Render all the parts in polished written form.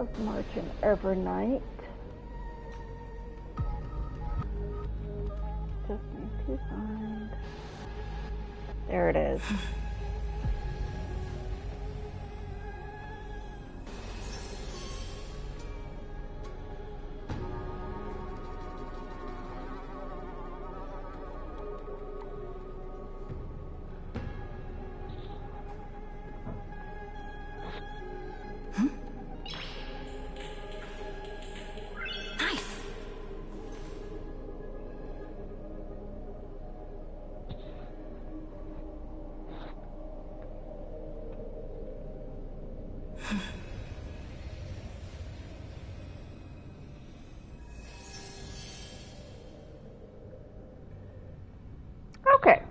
of March and Evernight. Just need to find... There it is. Okay.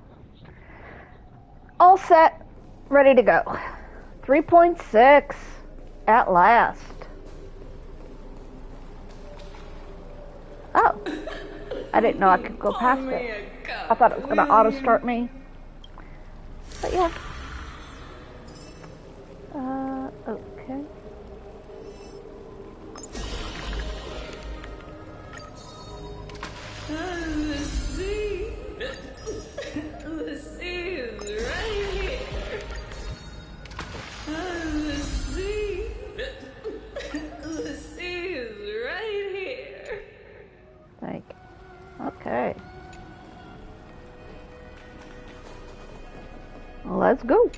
All set. Ready to go. 3.6. At last. Oh. I didn't know I could go past it. I thought it was going to auto-start me. But yeah. Okay. The sea. The sea is right here. The sea. The sea is right here. Like, okay. Well, let's go.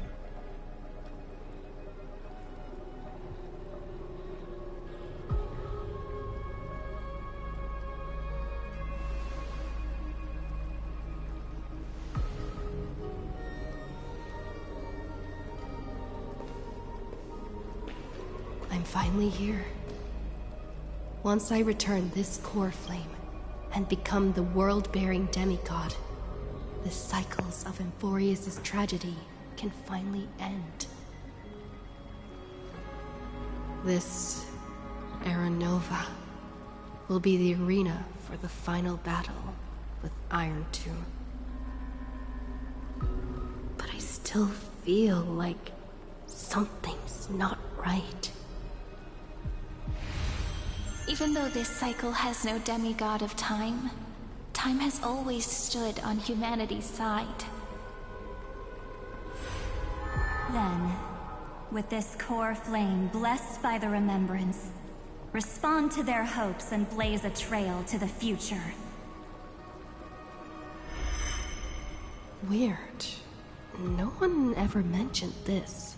I'm finally here. Once I return this core flame and become the world-bearing demigod, the cycles of Amphorius' tragedy can finally end. This Era Nova will be the arena for the final battle with Iron Tomb. But I still feel like something's not right. Even though this cycle has no demigod of time, time has always stood on humanity's side. Then, with this core flame blessed by the remembrance, respond to their hopes and blaze a trail to the future. Weird. No one ever mentioned this.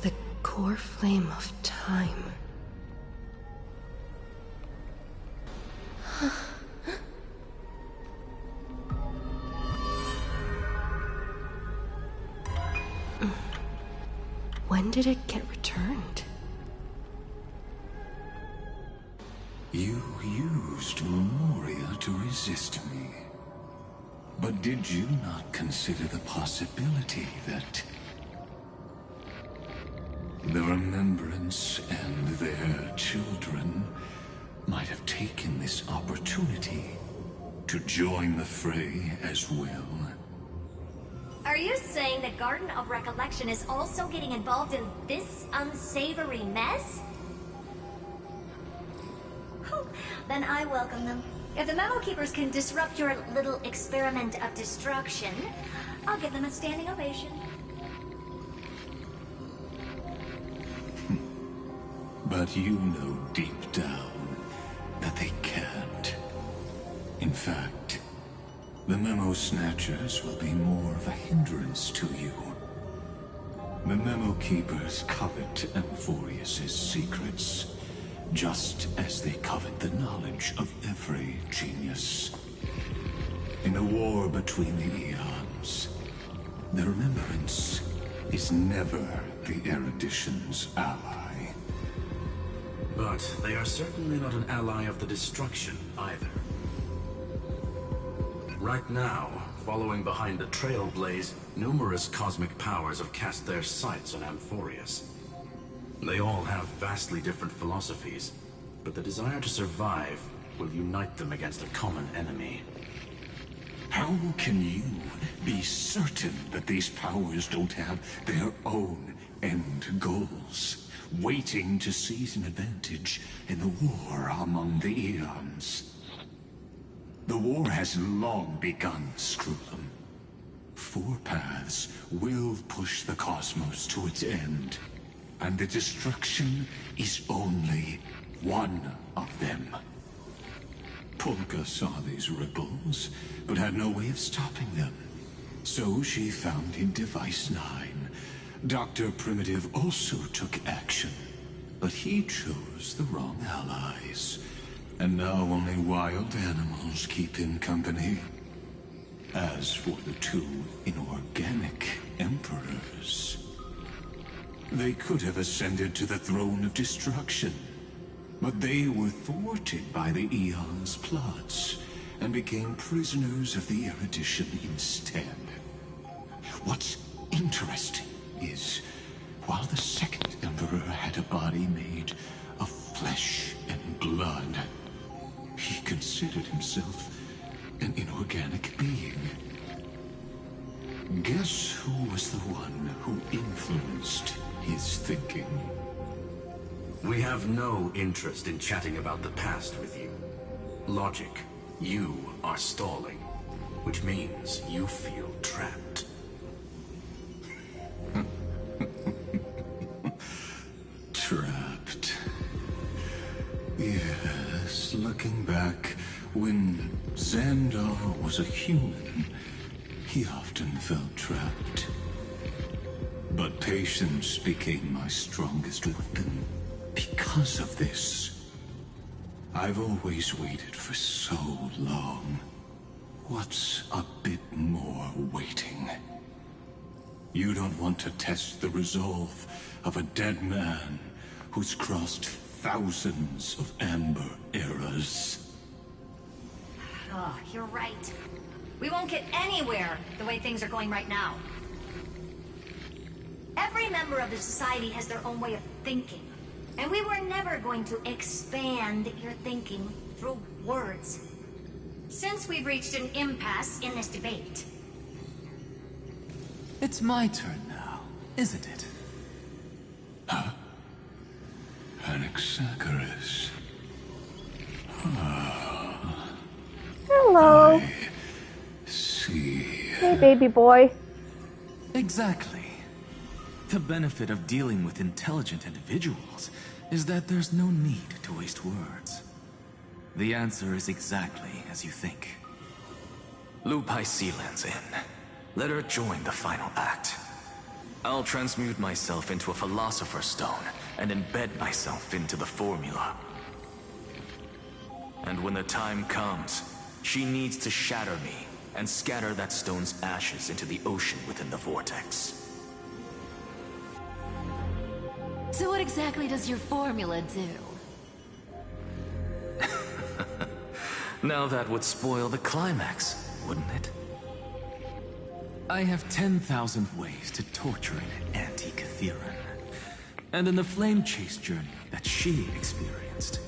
The core flame of time. When did it get returned? You used Memoria to resist me. But did you not consider the possibility that the Remembrance and their children might have taken this opportunity to join the fray as well? Are you saying that Garden of Recollection is also getting involved in this unsavory mess? Then I welcome them. If the Memo Keepers can disrupt your little experiment of destruction, I'll give them a standing ovation. But you know deep down that they can't. In fact, the Memo Snatchers will be more of a hindrance to you. The Memo Keepers covet Amphorius' secrets, just as they covet the knowledge of every genius. In a war between the eons, the Remembrance is never the Erudition's ally. But they are certainly not an ally of the destruction either. Right now, following behind the Trailblaze, numerous cosmic powers have cast their sights on Amphorius. They all have vastly different philosophies, but the desire to survive will unite them against a common enemy. How can you be certain that these powers don't have their own end goals? waiting to seize an advantage in the war among the Eons. The war has long begun, Screwlum. 4 paths will push the cosmos to its end, and the destruction is only one of them. Polka saw these ripples, but had no way of stopping them. So she found in Device 9. Dr. Primitive also took action, but he chose the wrong allies. And now only wild animals keep him company. As for the 2 inorganic emperors, they could have ascended to the throne of destruction, but they were thwarted by the Eon's plots and became prisoners of the Erudition instead. What's interesting is, while the second Emperor had a body made of flesh and blood, he considered himself an inorganic being. Guess who was the one who influenced his thinking? We have no interest in chatting about the past with you. Logic, you are stalling, which means you feel trapped. Trapped. Yes, looking back, when Xandar was a human, he often felt trapped. But patience became my strongest weapon. Because of this, I've always waited for so long. What's a bit more waiting? You don't want to test the resolve of a dead man who's crossed thousands of amber eras. Oh, you're right. We won't get anywhere the way things are going right now. Every member of the society has their own way of thinking. And we were never going to expand your thinking through words. Since we've reached an impasse in this debate. It's my turn now, isn't it? Huh? Anaxagoras. Hello. I see. Hey, baby boy. Exactly. The benefit of dealing with intelligent individuals is that there's no need to waste words. The answer is exactly as you think. Lupai Sealand's in. Let her join the final act. I'll transmute myself into a Philosopher's Stone and embed myself into the formula. And when the time comes, she needs to shatter me and scatter that stone's ashes into the ocean within the vortex. So what exactly does your formula do? Now that would spoil the climax, wouldn't it? I have 10,000 ways to torture an anti-Catheran. And in the flame chase journey that she experienced,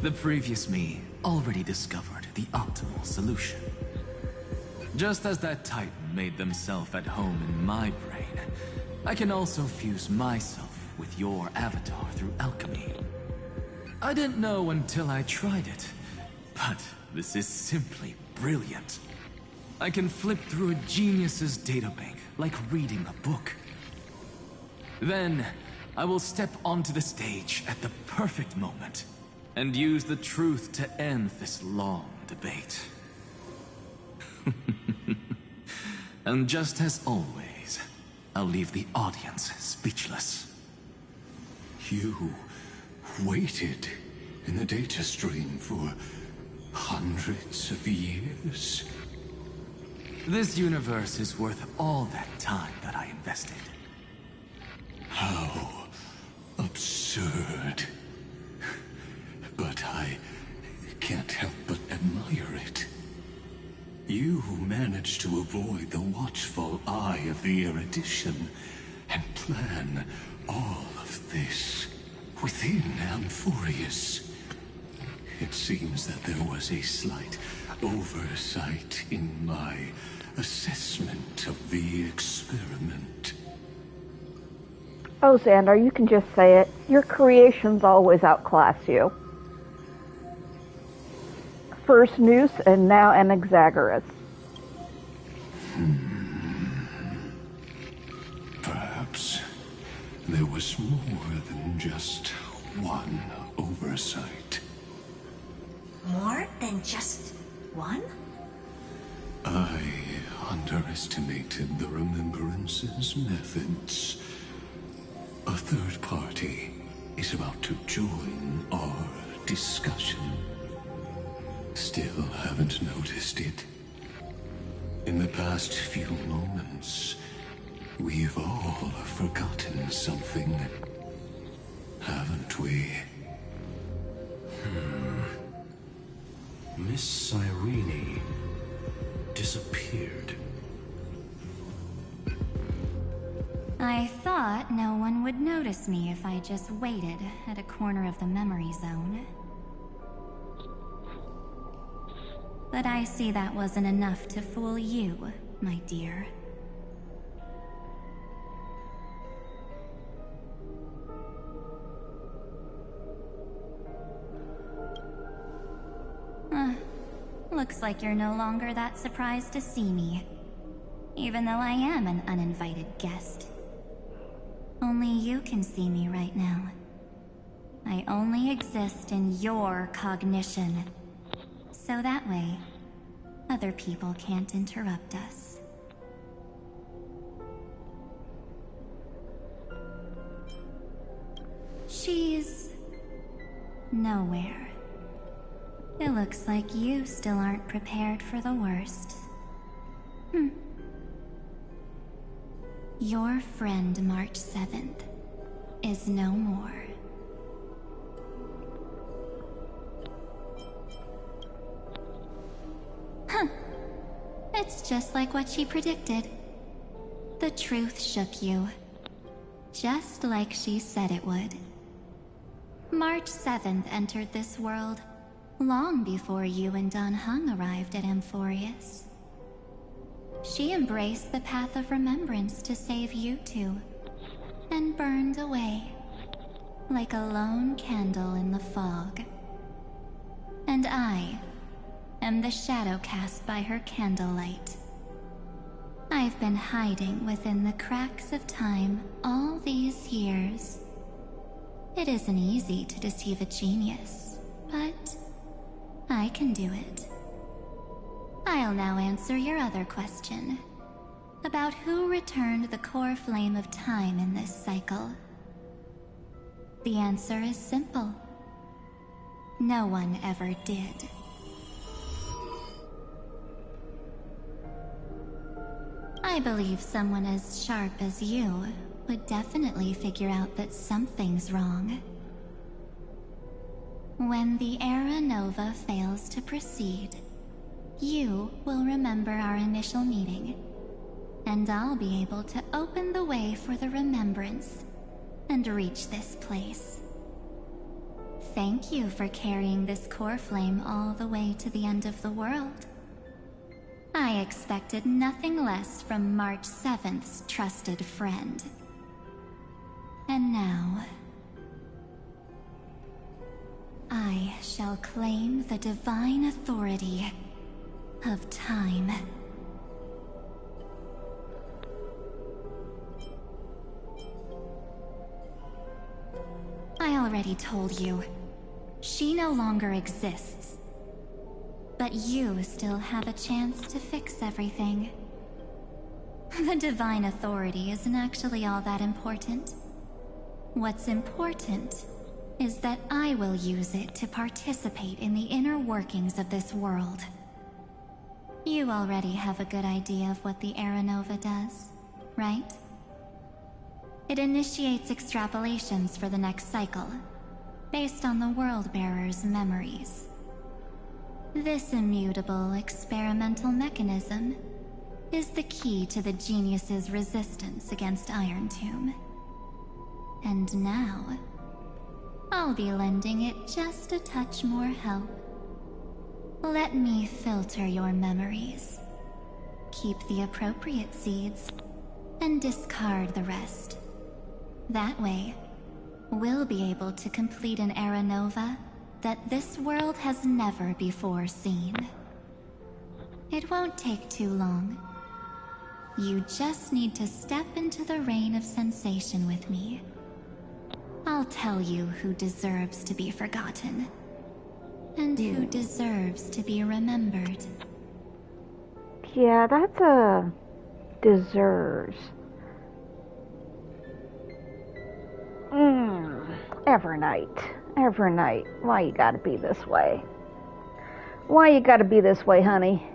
the previous me already discovered the optimal solution. Just as that Titan made themselves at home in my brain, I can also fuse myself with your avatar through alchemy. I didn't know until I tried it, but this is simply brilliant. I can flip through a genius's databank like reading a book. Then, I will step onto the stage at the perfect moment and use the truth to end this long debate. And just as always, I'll leave the audience speechless. You waited in the data stream for hundreds of years? This universe is worth all that time that I invested. How absurd. But I can't help but admire it. You managed to avoid the watchful eye of the Erudition and plan all of this within Amphorius. It seems that there was a slight oversight in my assessment of the experiment. Oh, Xander, you can just say it. Your creations always outclass you. First Noose and now Anaxagoras. Perhaps there was more than just one oversight. More than just one? I underestimated the Remembrance's methods. A third party is about to join our discussion. Still haven't noticed it. In the past few moments, we've all forgotten something, haven't we? Miss Cyrene disappeared. I thought no one would notice me if I just waited at a corner of the memory zone. But I see that wasn't enough to fool you, my dear. Looks like you're no longer that surprised to see me, even though I am an uninvited guest. Only you can see me right now. I only exist in your cognition, so that way, other people can't interrupt us. She's nowhere. It looks like you still aren't prepared for the worst. Your friend March 7th is no more. It's just like what she predicted. The truth shook you, just like she said it would. March 7th entered this world long before you and Don Hung arrived at Amphorius. She embraced the path of remembrance to save you two, and burned away like a lone candle in the fog. And I am the shadow cast by her candlelight. I've been hiding within the cracks of time all these years. It isn't easy to deceive a genius, but I can do it. I'll now answer your other question, about who returned the core flame of time in this cycle. The answer is simple. No one ever did. I believe someone as sharp as you would definitely figure out that something's wrong. When the Era Nova fails to proceed, you will remember our initial meeting, and I'll be able to open the way for the remembrance and reach this place. Thank you for carrying this core flame all the way to the end of the world. I expected nothing less from March 7th's trusted friend. And now, I shall claim the divine authority of time. I already told you, she no longer exists. But you still have a chance to fix everything. The divine authority isn't actually all that important. What's important is that I will use it to participate in the inner workings of this world. You already have a good idea of what the Era Nova does, right? It initiates extrapolations for the next cycle, based on the World-Bearer's memories. This immutable experimental mechanism is the key to the genius's resistance against Iron Tomb. And now, I'll be lending it just a touch more help. Let me filter your memories. Keep the appropriate seeds, and discard the rest. That way, we'll be able to complete an era nova that this world has never before seen. It won't take too long. You just need to step into the rain of sensation with me. I'll tell you who deserves to be forgotten, and who deserves to be remembered. Yeah, that's a deserves. Every night. Why you gotta be this way? Why you gotta be this way, honey?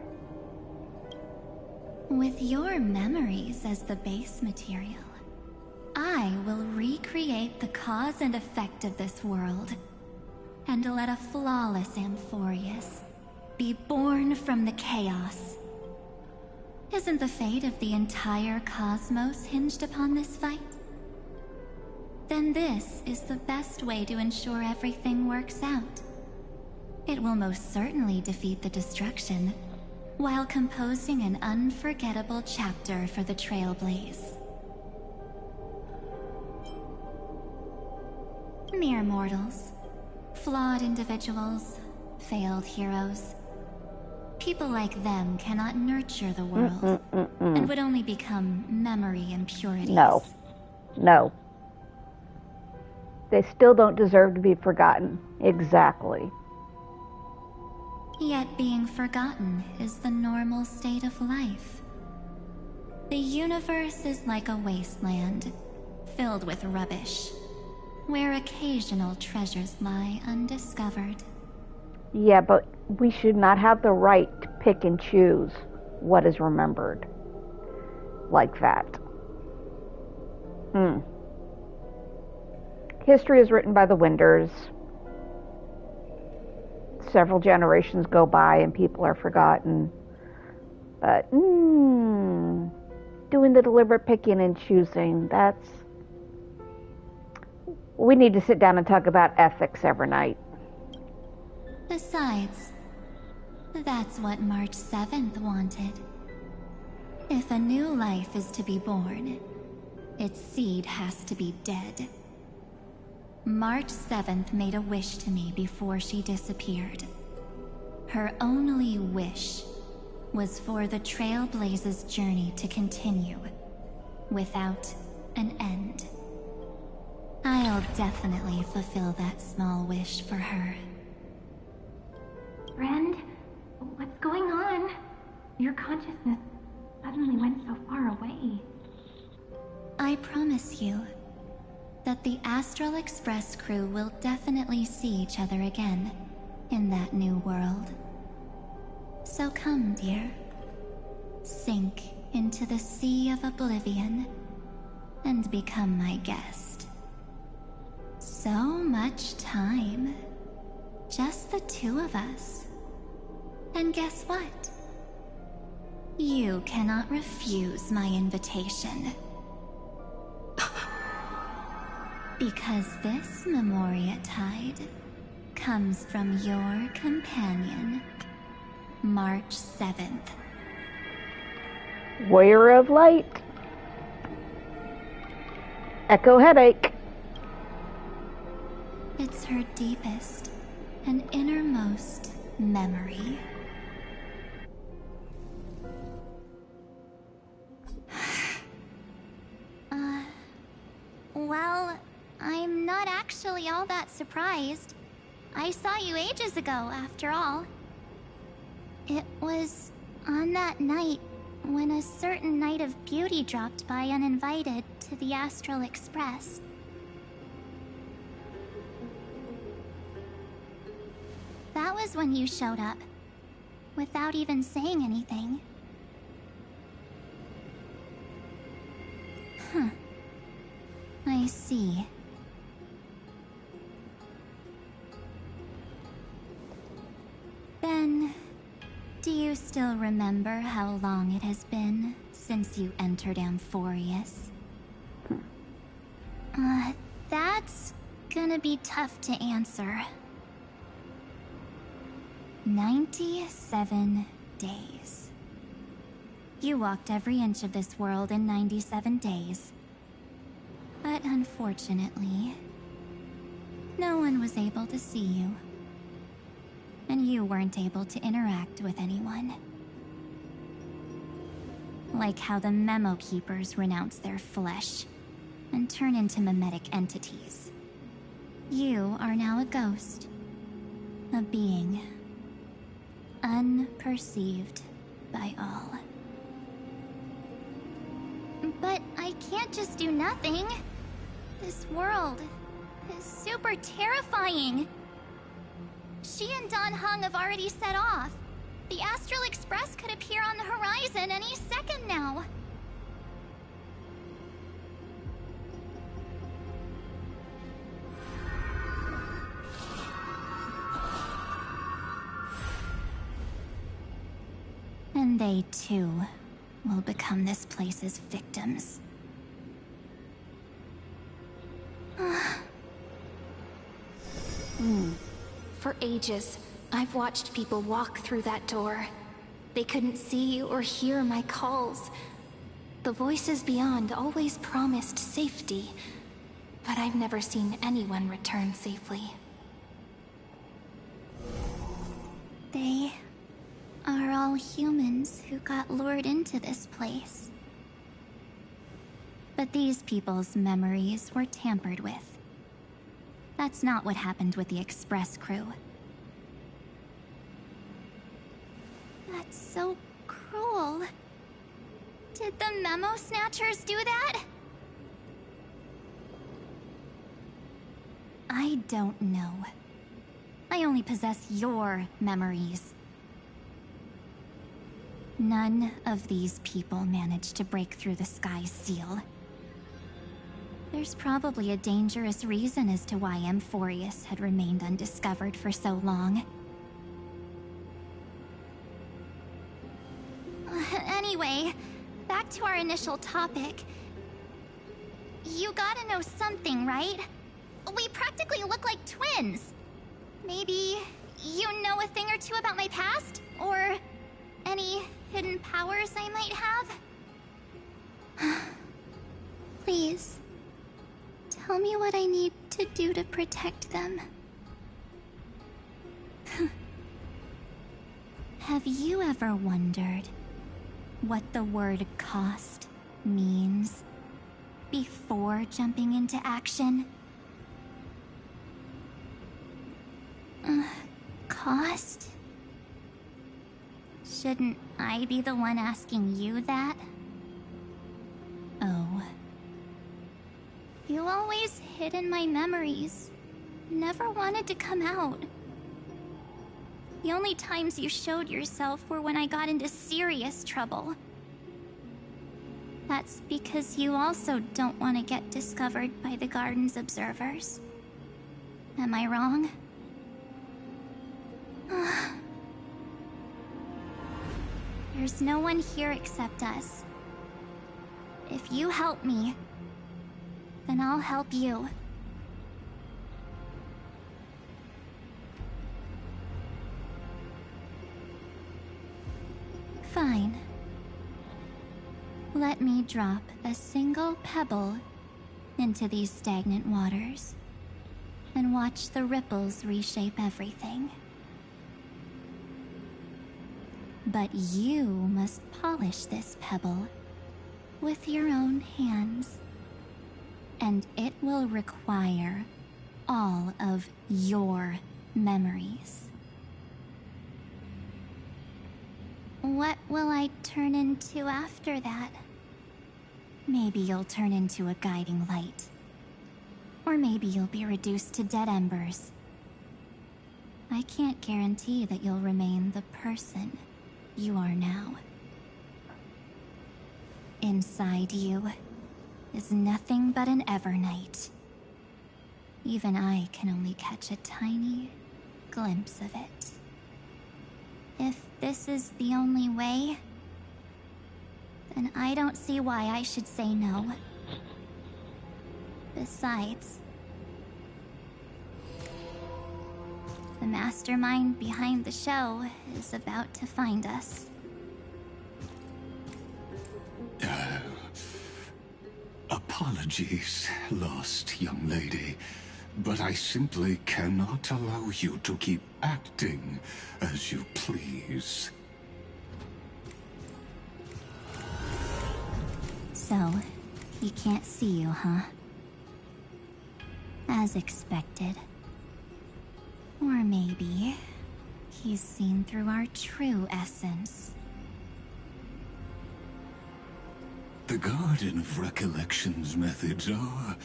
With your memories as the base material, I will recreate the cause and effect of this world, and let a flawless Amphorius be born from the chaos. Isn't the fate of the entire cosmos hinged upon this fight? Then this is the best way to ensure everything works out. It will most certainly defeat the destruction, while composing an unforgettable chapter for the Trailblaze. Mere mortals, flawed individuals, failed heroes. People like them cannot nurture the world, and would only become memory impurities. No. They still don't deserve to be forgotten. Exactly. Yet being forgotten is the normal state of life. The universe is like a wasteland, filled with rubbish, where occasional treasures lie undiscovered. Yeah, but we should not have the right to pick and choose what is remembered like that. History is written by the Winders. Several generations go by and people are forgotten. But, doing the deliberate picking and choosing, that's... We need to sit down and talk about ethics every night. Besides, that's what March 7th wanted. If a new life is to be born, its seed has to be dead. March 7th made a wish to me before she disappeared. Her only wish was for the Trailblaze's journey to continue, without an end. I'll definitely fulfill that small wish for her. Friend, what's going on? Your consciousness suddenly went so far away. I promise you that the Astral Express crew will definitely see each other again in that new world. So come, dear. Sink into the sea of oblivion and become my guest. So much time. Just the two of us. And guess what? You cannot refuse my invitation. Because this Memoria Tide comes from your companion, March 7th. Warrior of Light. Echo Headache. It's her deepest and innermost memory. Well, I'm not actually all that surprised. I saw you ages ago, after all. It was on that night when a certain knight of beauty dropped by uninvited to the Astral Express. That was when you showed up, without even saying anything. Huh. I see. Then, do you still remember how long it has been since you entered Amphorius? That's gonna be tough to answer. 97 days. You walked every inch of this world in 97 days. But unfortunately, no one was able to see you. And you weren't able to interact with anyone. Like how the Memo Keepers renounce their flesh and turn into mimetic entities. You are now a ghost. A being. Unperceived by all. But I can't just do nothing. This world is super terrifying. She and Don Hung have already set off. The Astral Express could appear on the horizon any second now. And they too will become this place's victims. For ages, I've watched people walk through that door. They couldn't see or hear my calls. The voices beyond always promised safety, but I've never seen anyone return safely. They are all humans who got lured into this place. But these people's memories were tampered with. That's not what happened with the Express crew. That's so cruel. Did the Memo Snatchers do that? I don't know. I only possess your memories. None of these people managed to break through the sky's seal. There's probably a dangerous reason as to why Amphorius had remained undiscovered for so long. Anyway, back to our initial topic. You gotta know something, right? We practically look like twins. Maybe you know a thing or two about my past? Or any hidden powers I might have? Please, tell me what I need to do to protect them. Have you ever wondered what the word cost means before jumping into action? Cost? Shouldn't I be the one asking you that? Oh. You always hid in my memories. Never wanted to come out. The only times you showed yourself were when I got into serious trouble. That's because you also don't want to get discovered by the Garden's observers. Am I wrong? There's no one here except us. If you help me, then I'll help you. Fine. Let me drop a single pebble into these stagnant waters and watch the ripples reshape everything. But you must polish this pebble with your own hands, and it will require all of your memories. What will I turn into after that? Maybe you'll turn into a guiding light. Or maybe you'll be reduced to dead embers. I can't guarantee that you'll remain the person you are now. Inside you is nothing but an Evernight. Even I can only catch a tiny glimpse of it. If this is the only way, then I don't see why I should say no. Besides, the mastermind behind the show is about to find us. A Apologies, lost young lady, but I simply cannot allow you to keep acting as you please. So, he can't see you, huh? As expected. Or maybe he's seen through our true essence. The Garden of Recollection's methods are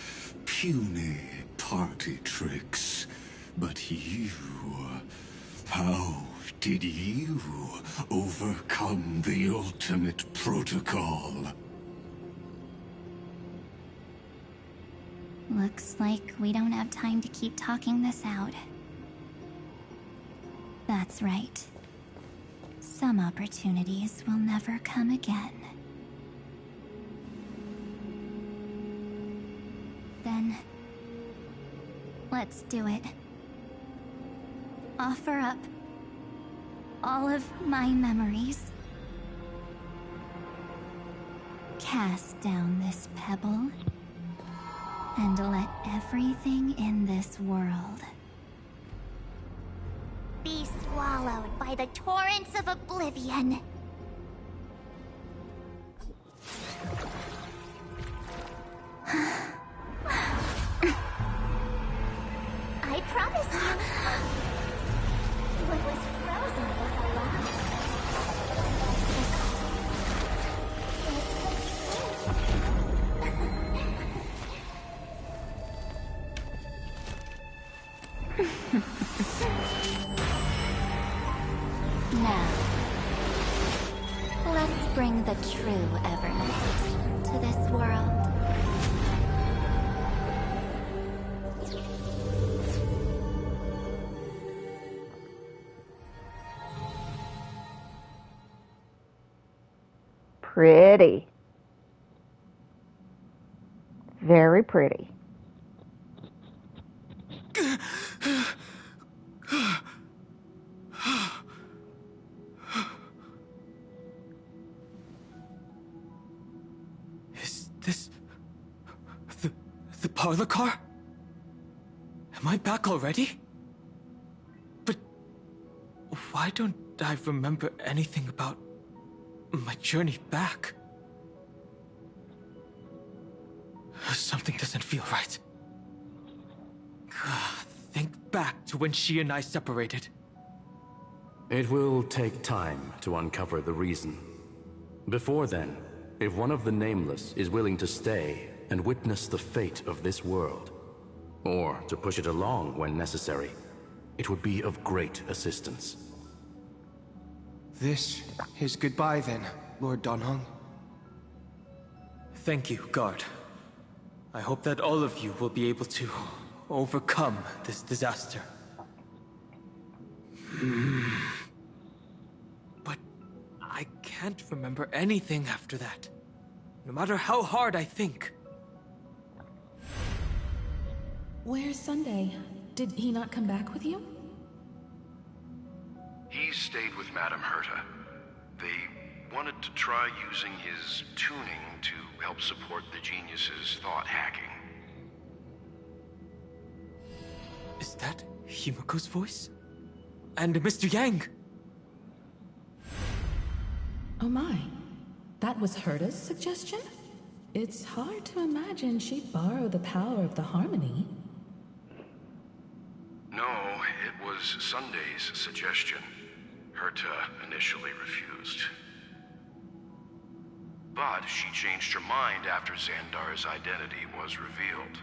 puny party tricks. But you... how did you overcome the ultimate protocol? Looks like we don't have time to keep talking this out. That's right. Some opportunities will never come again. Then, let's do it. Offer up all of my memories. Cast down this pebble, and let everything in this world Be swallowed by the torrents of oblivion. I promise you, what was frozen was alive. Now, let's bring the true Evernight to this world. Pretty. Very pretty. Is this... the parlor car? Am I back already? But... why don't I remember anything about my journey back? Something doesn't feel right. Think back to when she and I separated. It will take time to uncover the reason. Before then, if one of the Nameless is willing to stay and witness the fate of this world, or to push it along when necessary, it would be of great assistance. This is goodbye then, Lord Donhong. Thank you, Guard. I hope that all of you will be able to overcome this disaster. But I can't remember anything after that, no matter how hard I think. Where's Sunday? Did he not come back with you? He stayed with Madame Herta. They wanted to try using his tuning to help support the genius's thought hacking. Is that Himiko's voice? And Mr. Yang? Oh my. That was Herta's suggestion? It's hard to imagine she'd borrow the power of the harmony. No, it was Sunday's suggestion. Herta initially refused. But she changed her mind after Xandar's identity was revealed.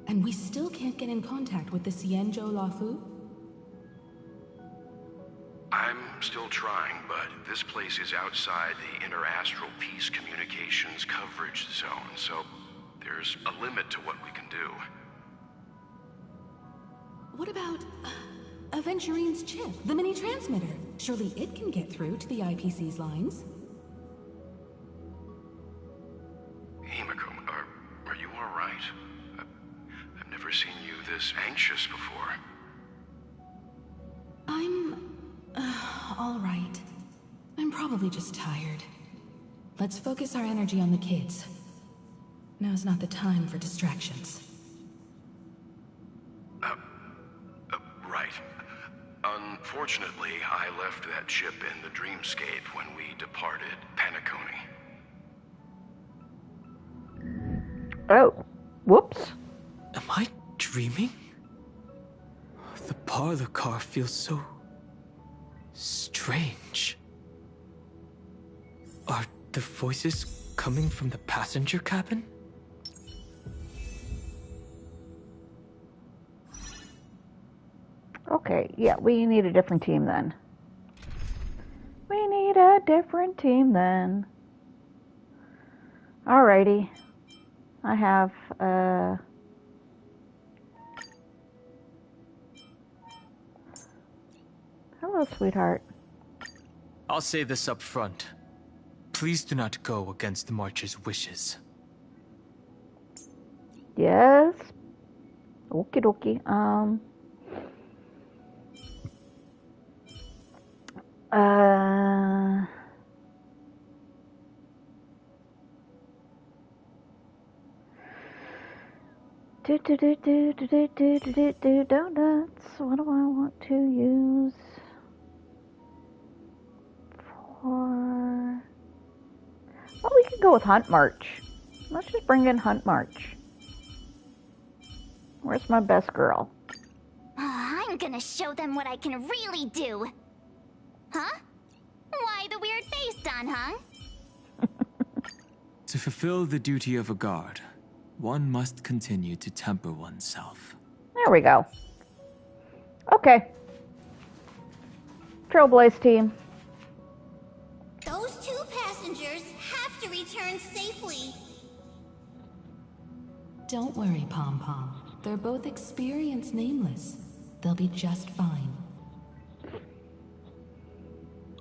And we still can't get in contact with the Xianzhou Lafu? I'm still trying, but this place is outside the interastral peace communications coverage zone, so there's a limit to what we can do. What about Aventurine's chip, the mini-transmitter? Surely it can get through to the IPC's lines. Himiko, are you all right? I've never seen you this anxious before. I'm... all right. I'm probably just tired. Let's focus our energy on the kids. Now's not the time for distractions. Right. Unfortunately, I left that ship in the dreamscape when we departed Penacony. Oh, whoops. Am I dreaming? The parlor car feels so strange. Are the voices coming from the passenger cabin? Okay, yeah, we need a different team then. We need a different team then. Alrighty. I have, hello, sweetheart. I'll say this up front. Please do not go against the March's wishes. Yes. Okie dokie. Donuts. What do I want to use for? Well, we could go with Hunt March. Let's just bring in Hunt March. Where's my best girl? I'm gonna show them what I can really do. Huh? Why the weird face, Don Hung? To fulfill the duty of a guard, one must continue to temper oneself. There we go. Okay. Trailblaze team. Those two passengers have to return safely. Don't worry, Pom Pom. They're both experienced nameless. They'll be just fine.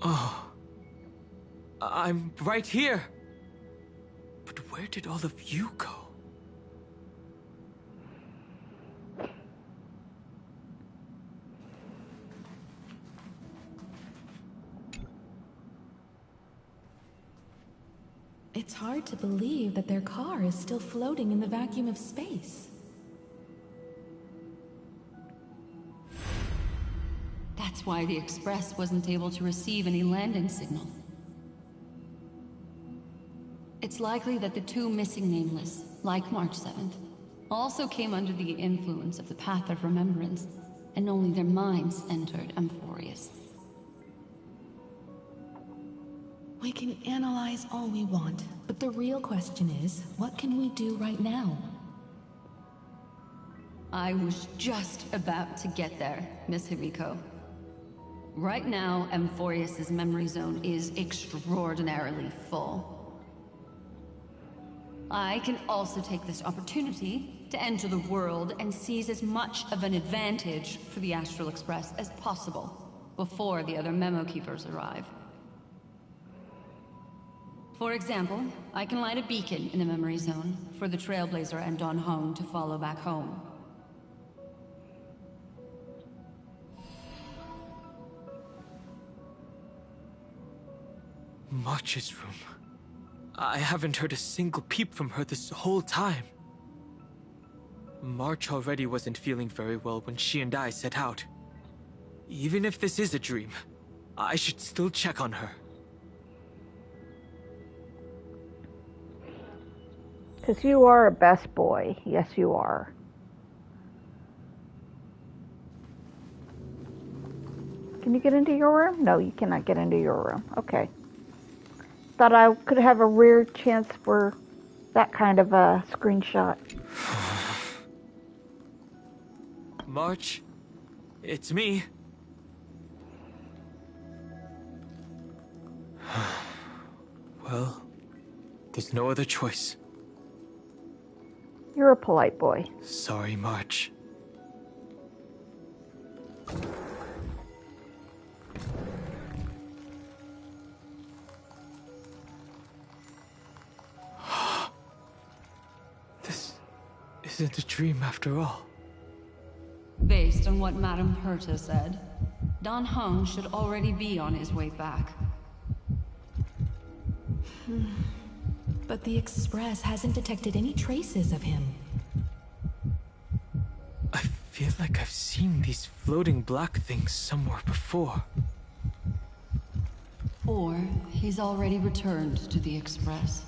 Oh. I'm right here. But where did all of you go? It's hard to believe that their car is still floating in the vacuum of space. That's why the Express wasn't able to receive any landing signal. It's likely that the two missing nameless, like March 7th, also came under the influence of the Path of Remembrance, and only their minds entered Amphorius. We can analyze all we want, but the real question is, what can we do right now? I was just about to get there, Miss Himiko. Right now, Amphorius' memory zone is extraordinarily full. I can also take this opportunity to enter the world and seize as much of an advantage for the Astral Express as possible before the other memo keepers arrive. For example, I can light a beacon in the memory zone for the Trailblazer and Don Hong to follow back home. March's room. I haven't heard a single peep from her this whole time. March already wasn't feeling very well when she and I set out. Even if this is a dream, I should still check on her. Because you are a best boy. Yes, you are. Can you get into your room? No, you cannot get into your room. Okay. Thought I could have a rare chance for that kind of a screenshot. March, it's me. Well, there's no other choice. You're a polite boy. Sorry, March. This isn't a dream after all. Based on what Madame Herta said, Don Hung should already be on his way back. But the Express hasn't detected any traces of him. I feel like I've seen these floating black things somewhere before. Or he's already returned to the Express,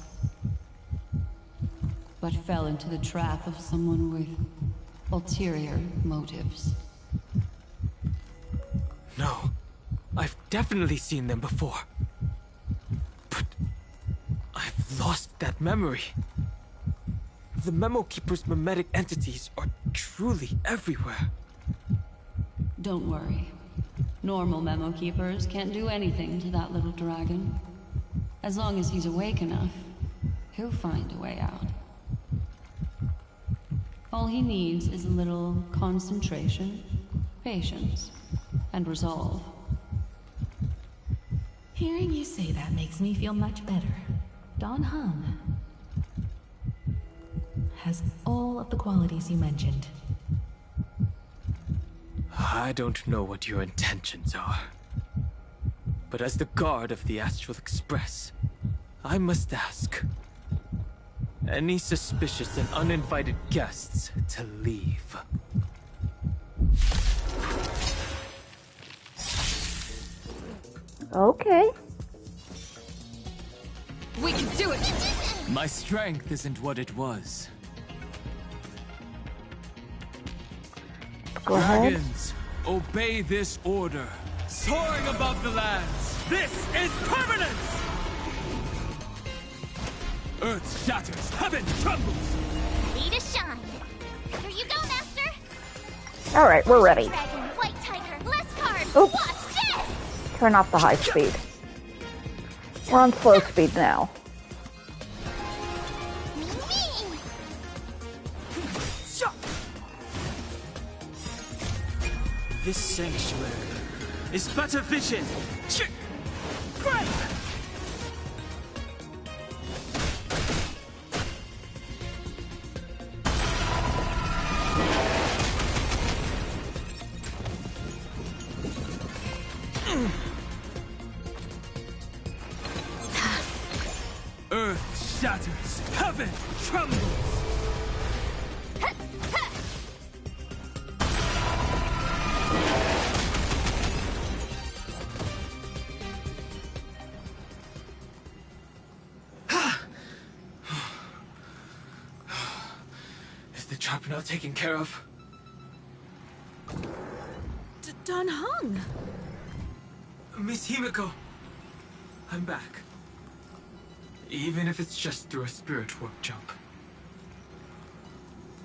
but fell into the trap of someone with ulterior motives. No, I've definitely seen them before. But I've lost that memory. The Memo Keeper's mimetic entities are truly everywhere. Don't worry. Normal Memo Keepers can't do anything to that little dragon. As long as he's awake enough, he'll find a way out. All he needs is a little concentration, patience, and resolve. Hearing you say that makes me feel much better. Dan Heng has all of the qualities you mentioned. I don't know what your intentions are. But as the guard of the Astral Express, I must ask. Any suspicious and uninvited guests to leave. Okay. We can do it! My strength isn't what it was. Go ahead. Dragons, obey this order. Soaring above the lands, this is permanence! Earth shatters, heaven trembles! Ready to shine. Here you go, Master. All right, we're ready. Dragon, White Tiger, less cards. Oops. Watch this! Turn off the high speed. We're on slow speed now. This sanctuary is but a vision. Great! Earth shatters, heaven trembles! Is the trap now taken care of? Dan Heng! Miss Himiko, I'm back. Even if it's just through a spirit warp jump.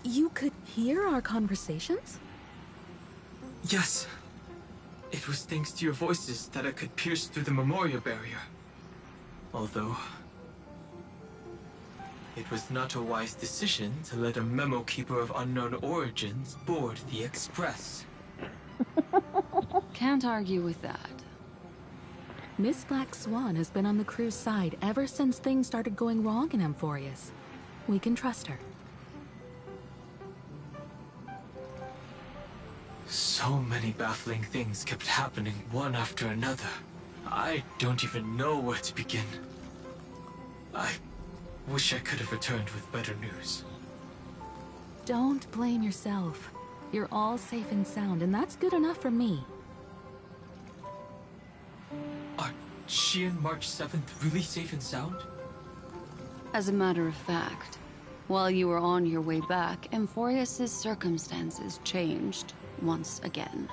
You could hear our conversations? Yes. It was thanks to your voices that I could pierce through the memorial barrier. Although, it was not a wise decision to let a memo keeper of unknown origins board the Express. Can't argue with that. Miss Black Swan has been on the crew's side ever since things started going wrong in Amphorius. We can trust her. So many baffling things kept happening one after another. I don't even know where to begin. I wish I could have returned with better news. Don't blame yourself. You're all safe and sound, and that's good enough for me. Are she and March 7th really safe and sound? As a matter of fact, while you were on your way back, Amphorius' circumstances changed once again.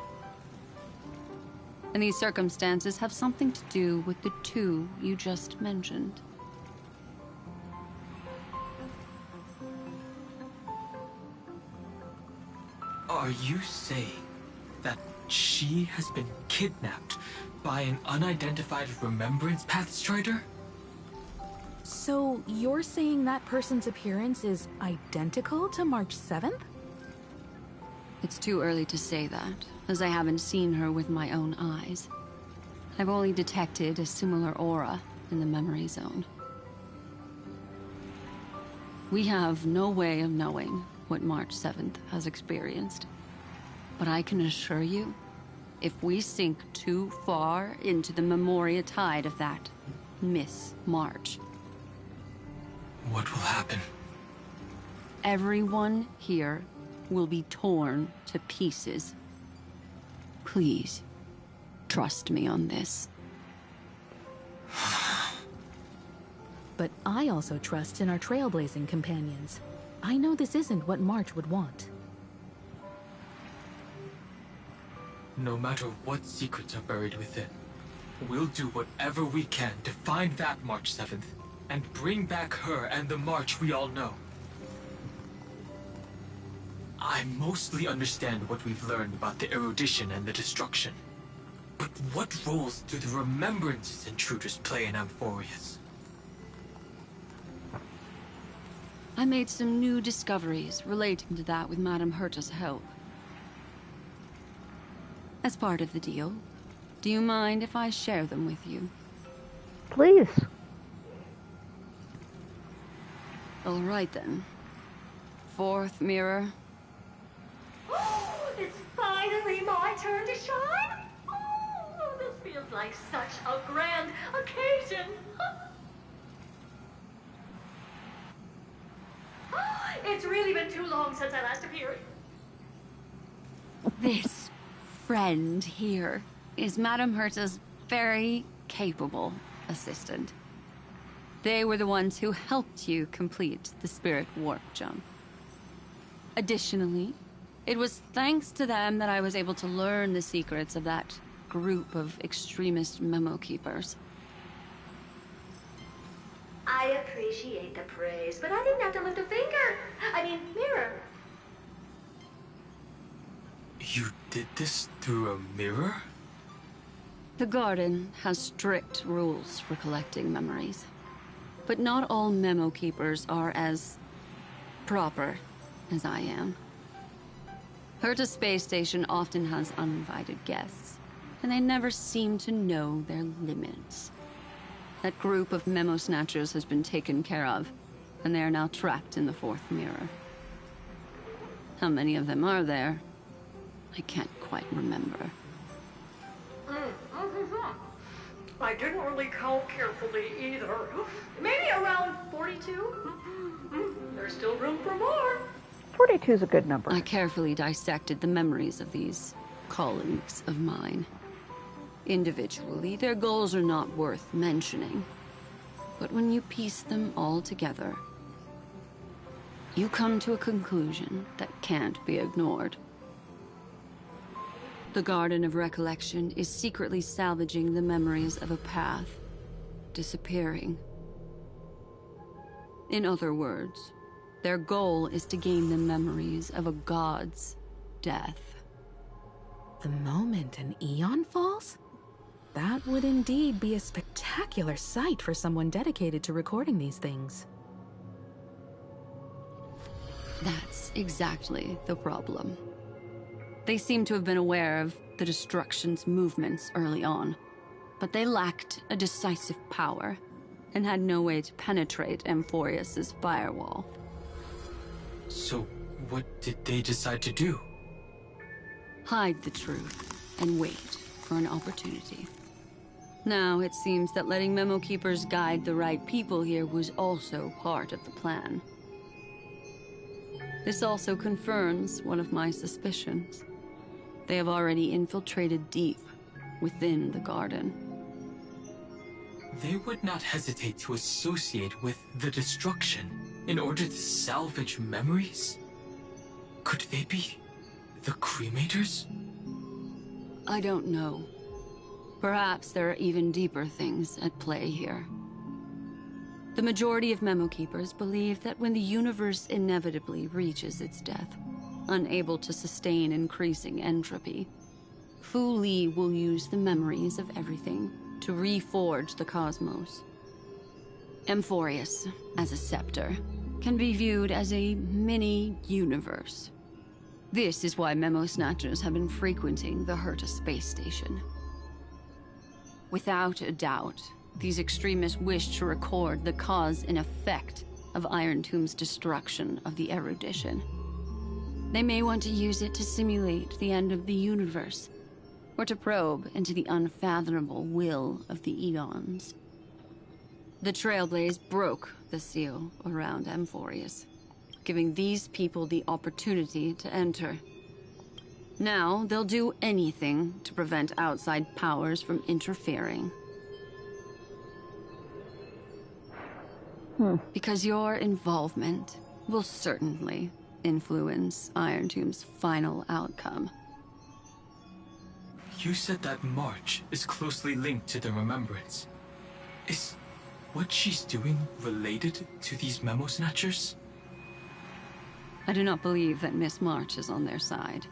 And these circumstances have something to do with the two you just mentioned. Are you saying that she has been kidnapped by an unidentified Remembrance Path Strider? So you're saying that person's appearance is identical to March 7th? It's too early to say that, as I haven't seen her with my own eyes. I've only detected a similar aura in the memory zone. We have no way of knowing what March 7th has experienced. But I can assure you, if we sink too far into the Memoria tide of that Miss March, What will happen? Everyone here will be torn to pieces. Please, trust me on this. But I also trust in our trailblazing companions. I know this isn't what March would want. No matter what secrets are buried within, we'll do whatever we can to find that March 7th and bring back her and the March we all know. I mostly understand what we've learned about the erudition and the destruction. But what roles do the remembrances intruders play in Amphorius? I made some new discoveries relating to that with Madame Herta's help. As part of the deal, do you mind if I share them with you? Please. All right then. Fourth mirror. Oh, it's finally my turn to shine! Oh, this feels like such a grand occasion! It's really been too long since I last appeared. This friend here is Madame Herta's very capable assistant. They were the ones who helped you complete the spirit warp jump. Additionally, it was thanks to them that I was able to learn the secrets of that group of extremist memo keepers. I appreciate the praise, but I didn't have to lift a finger. I mean, mirror. You did this through a mirror? The garden has strict rules for collecting memories. But not all memo keepers are as proper as I am. Herta's space station often has uninvited guests, and they never seem to know their limits. That group of memo snatchers has been taken care of, and they are now trapped in the fourth mirror. How many of them are there? I can't quite remember. I didn't really count carefully either. Maybe around 42? There's still room for more. 42 is a good number. I carefully dissected the memories of these colleagues of mine. Individually, their goals are not worth mentioning. But when you piece them all together, you come to a conclusion that can't be ignored. The Garden of Recollection is secretly salvaging the memories of a path disappearing. In other words, their goal is to gain the memories of a god's death. The moment an eon falls? That would indeed be a spectacular sight for someone dedicated to recording these things. That's exactly the problem. They seem to have been aware of the destruction's movements early on, but they lacked a decisive power and had no way to penetrate Amphorius's firewall. So, what did they decide to do? Hide the truth and wait for an opportunity. Now, it seems that letting memo keepers guide the right people here was also part of the plan. This also confirms one of my suspicions. They have already infiltrated deep within the garden. They would not hesitate to associate with the destruction in order to salvage memories? Could they be the cremators? I don't know. Perhaps there are even deeper things at play here. The majority of memo keepers believe that when the universe inevitably reaches its death, unable to sustain increasing entropy, Fu Li will use the memories of everything to reforge the cosmos. Amphorius, as a scepter, can be viewed as a mini-universe. This is why memo snatchers have been frequenting the Herta space station. Without a doubt, these extremists wish to record the cause and effect of Iron Tomb's destruction of the erudition. They may want to use it to simulate the end of the universe, or to probe into the unfathomable will of the Eons. The Trailblaze broke the seal around Amphorius, giving these people the opportunity to enter. Now, they'll do anything to prevent outside powers from interfering. Because your involvement will certainly influence Iron Tomb's final outcome. You said that March is closely linked to the Remembrance. Is what she's doing related to these memo snatchers? I do not believe that Miss March is on their side.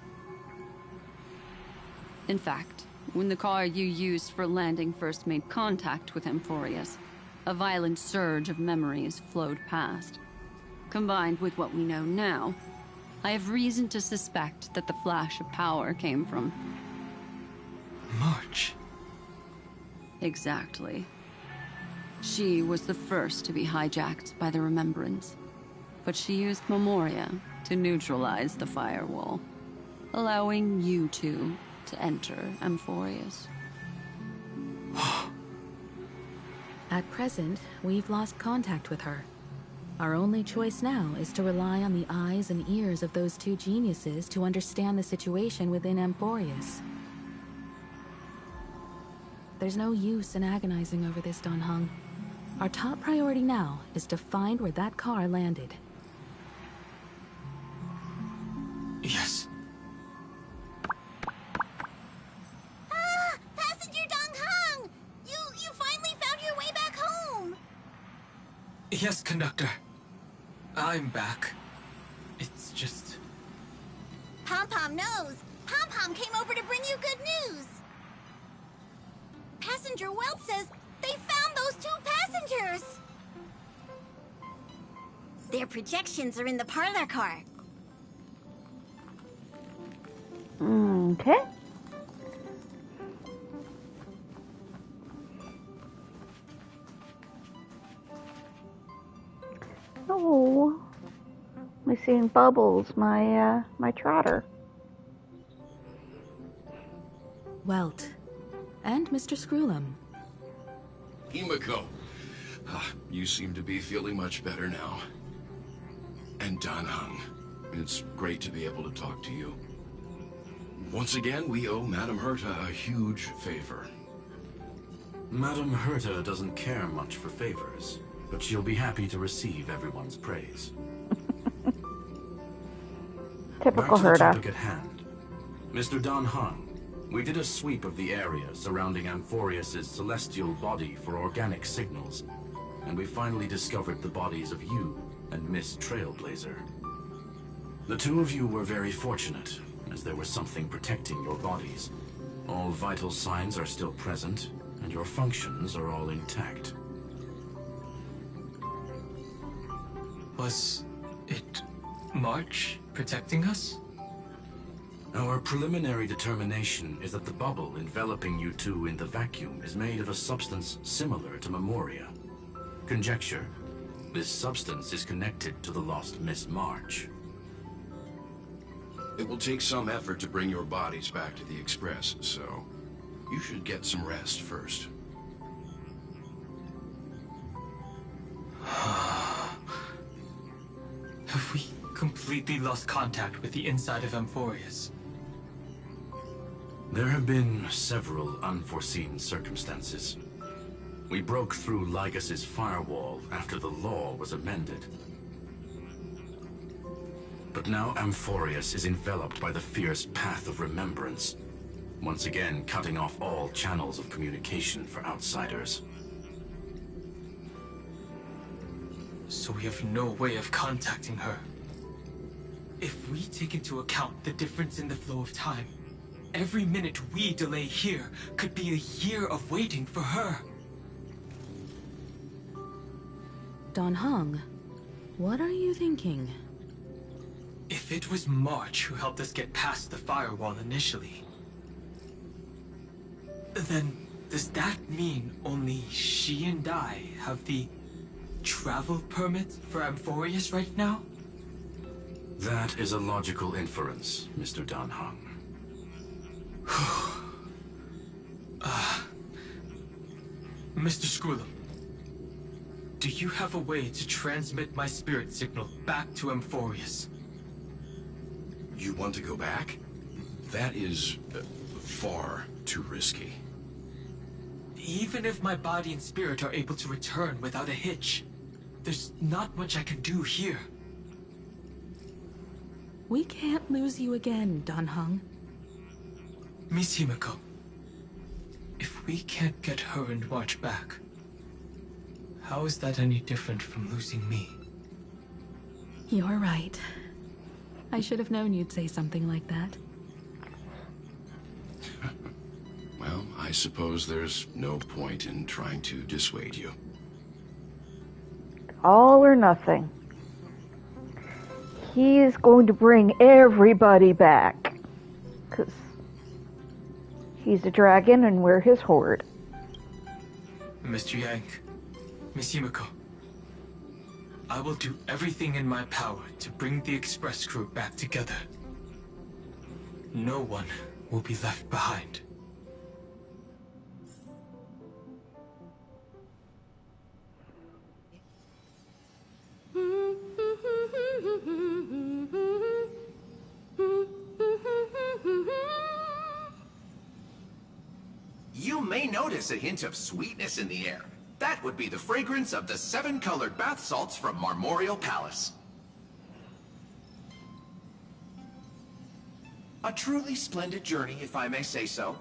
In fact, when the car you used for landing first made contact with Amphorius, a violent surge of memories flowed past. Combined with what we know now, I have reason to suspect that the flash of power came from... March. Exactly. She was the first to be hijacked by the Remembrance, but she used Memoria to neutralize the firewall, allowing you two to enter Amphorius. At present, we've lost contact with her. Our only choice now is to rely on the eyes and ears of those two geniuses to understand the situation within Amphorius. There's no use in agonizing over this, Dan Heng. Our top priority now is to find where that car landed. Yes. Passenger Dong Heng! You finally found your way back home! Yes, conductor. I'm back. It's just... Pom-Pom knows. Pom-Pom came over to bring you good news. Passenger Welt says they found those two passengers. Their projections are in the parlor car. Okay. Oh, I'm seeing Bubbles, my trotter. Welt. And Mr. Screwlum. Himiko, you seem to be feeling much better now. And Dan Heng, it's great to be able to talk to you. Once again, we owe Madame Herta a huge favor. Madame Herta doesn't care much for favors, but she'll be happy to receive everyone's praise. Typical Back to the Herta. topic at hand. Mr. Dan Heng, we did a sweep of the area surrounding Amphorius' celestial body for organic signals, and we finally discovered the bodies of you and Miss Trailblazer. The two of you were very fortunate, as there was something protecting your bodies. All vital signs are still present, and your functions are all intact. Was it March protecting us? Our preliminary determination is that the bubble enveloping you two in the vacuum is made of a substance similar to Memoria. Conjecture, this substance is connected to the lost Miss March. It will take some effort to bring your bodies back to the Express, so you should get some rest first. Have we completely lost contact with the inside of Amphorius? There have been several unforeseen circumstances. We broke through Lygas's firewall after the law was amended. But now Amphorius is enveloped by the fierce path of remembrance, once again cutting off all channels of communication for outsiders. So we have no way of contacting her. If we take into account the difference in the flow of time, every minute we delay here could be a year of waiting for her. Dan Heng, what are you thinking? If it was March who helped us get past the firewall initially, then does that mean only she and I have the travel permit for Amphorius right now? That is a logical inference, Mr. Dan Heng. Mr. Screwlum, Do you have a way to transmit my spirit signal back to Amphorius? You want to go back? That is far too risky. Even if my body and spirit are able to return without a hitch, there's not much I can do here. We can't lose you again, Dan Heng. Miss Himiko, if we can't get her and March back, how is that any different from losing me? You're right. I should have known you'd say something like that. Well, I suppose there's no point in trying to dissuade you. All or nothing. He is going to bring everybody back. Because he's a dragon and we're his horde. Mr. Yang, Miss Himiko, I will do everything in my power to bring the Express crew back together. No one will be left behind. You may notice a hint of sweetness in the air. That would be the fragrance of the 7-colored bath salts from Marmorial Palace. A truly splendid journey, if I may say so.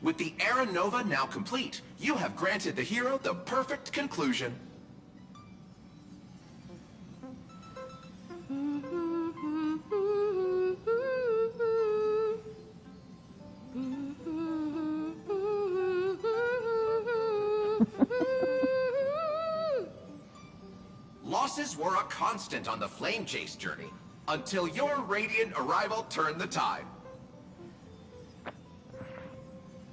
With the Era Nova now complete, you have granted the hero the perfect conclusion. Losses were a constant on the Flame Chase journey, until your radiant arrival turned the tide.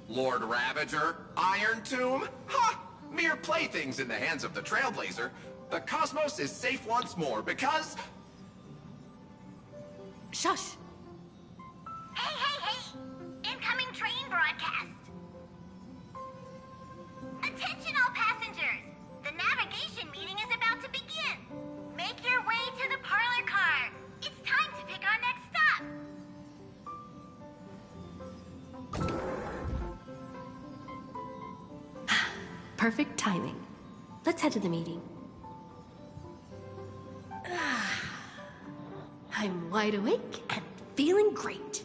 Lord Ravager, Iron Tomb, ha! Mere playthings in the hands of the Trailblazer. The cosmos is safe once more because... Shush! Hey, hey, hey! Incoming train broadcast! Attention all passengers! The navigation meeting is about to begin! Make your way to the parlor car! It's time to pick our next stop! Perfect timing. Let's head to the meeting. I'm wide awake and feeling great.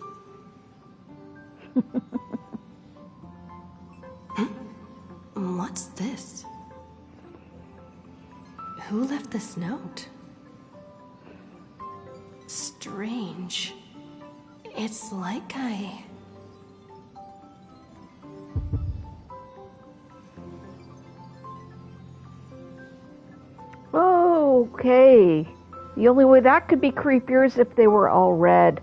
What's this? Who left this note? Strange. It's like I... Okay. The only way that could be creepier is if they were all red.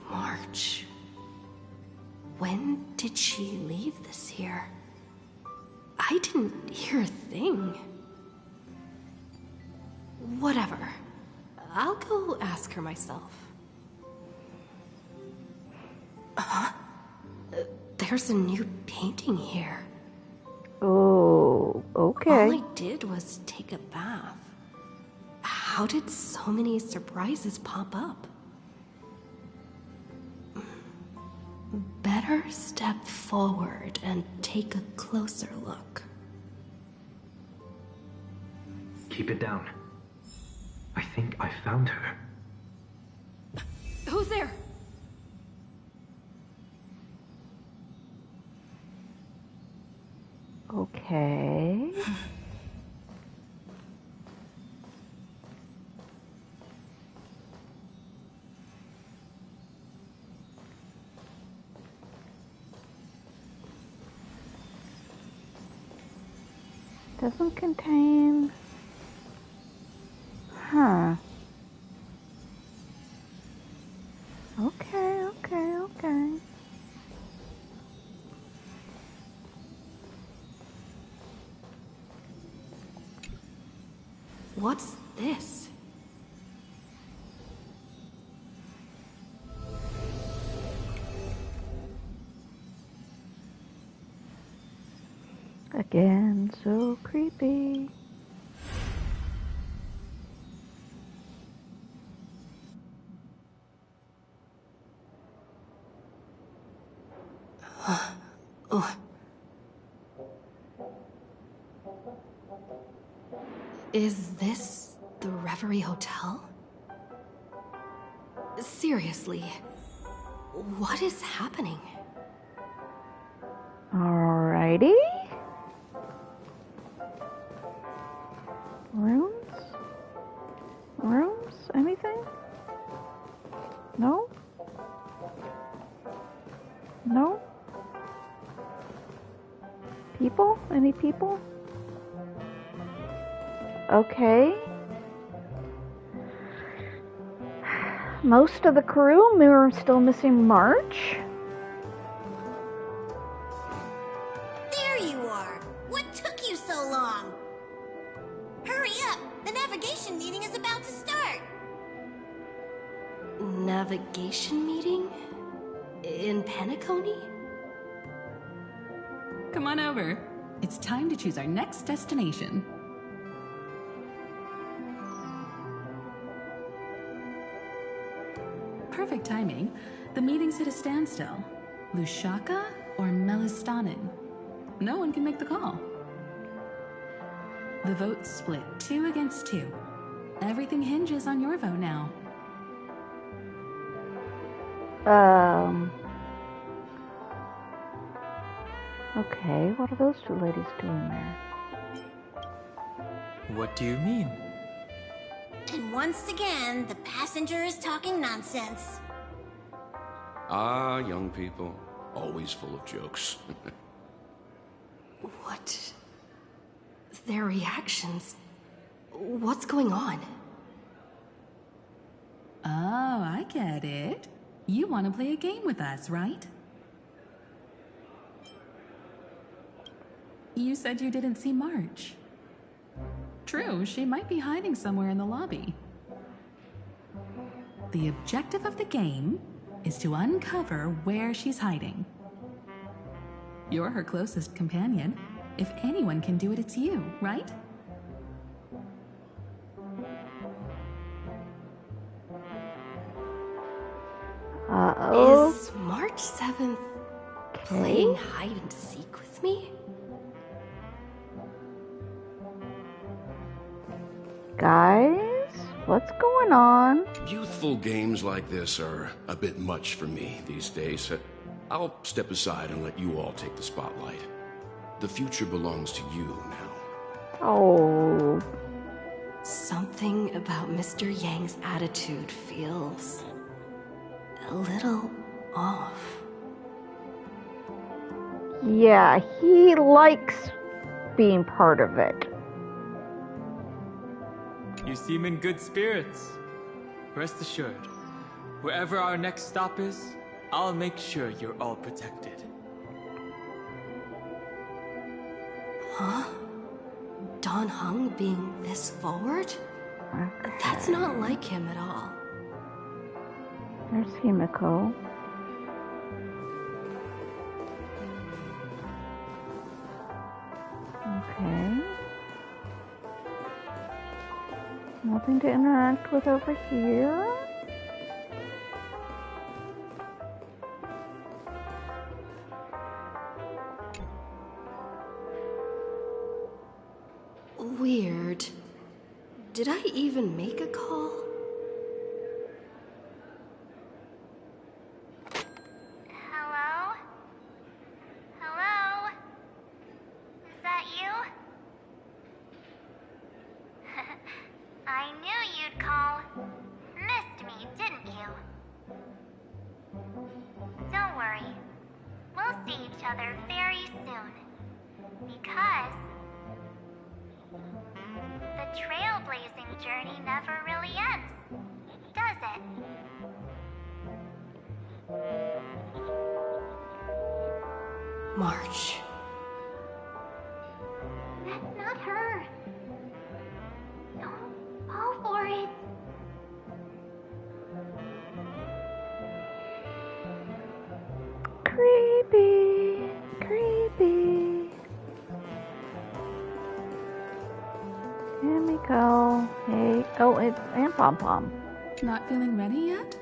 March. When did she leave this here? I didn't hear a thing. Whatever. I'll go ask her myself. There's a new painting here. Oh, okay. All I did was take a bath. How did so many surprises pop up? Better step forward and take a closer look. Keep it down. I think I found her. Who's there? Okay. Doesn't contain... Huh. Okay. What's this? Again, so creepy. Oh. Is this the Reverie Hotel? Seriously, what is happening? Alrighty. Rooms? Rooms? Anything? No? No? People? Any people? Okay. Most of the crew. We're still missing March. There you are! What took you so long? Hurry up! The navigation meeting is about to start! Navigation meeting? In Penacony? Come on over. It's time to choose our next destination. Perfect timing. The meeting's at a standstill. Lushaka or Melistanin? No one can make the call. The vote's split 2 against 2. Everything hinges on your vote now. Okay, what are those two ladies doing there? What do you mean? And once again, the passenger is talking nonsense. Ah, young people, always full of jokes. What? Their reactions? What's going on? Oh, I get it. You want to play a game with us, right? You said you didn't see March. True, she might be hiding somewhere in the lobby. The objective of the game is to uncover where she's hiding. You're her closest companion. If anyone can do it, it's you, right? Uh-oh. Is March 7th playing hide and seek with me? Guys, what's going on? Youthful games like this are a bit much for me these days. I'll step aside and let you all take the spotlight. The future belongs to you now. Oh. Something about Mr. Yang's attitude feels a little off. Yeah, he likes being part of it. You seem in good spirits. Rest assured, wherever our next stop is, I'll make sure you're all protected. Huh? Don Hung being this forward? That's not like him at all. There's Himiko. Okay. Nothing to interact with over here. Weird. Did I even make a call? Hello? Hello? Is that you? I knew you'd call. Missed me, didn't you? Don't worry. We'll see each other very soon. Because the trailblazing journey never really ends, does it? March. That's not her. Don't Himiko. Hey. Oh, it's and Pom Pom. Not feeling ready yet?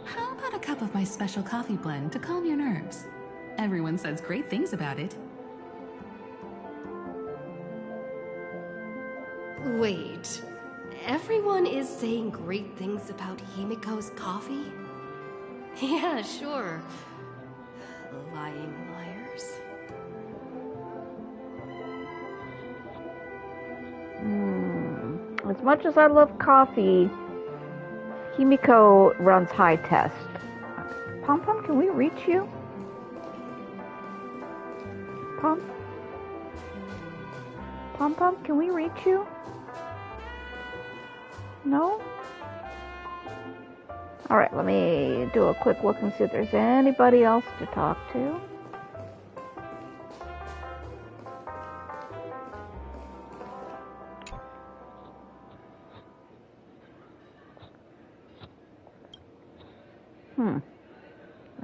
How about a cup of my special coffee blend to calm your nerves? Everyone says great things about it. Wait, everyone is saying great things about Himiko's coffee? Yeah, sure. Lying liars. As much as I love coffee, Himiko runs high test. Pom Pom, can we reach you? Pom Pom, can we reach you? No? Alright, let me do a quick look and see if there's anybody else to talk to.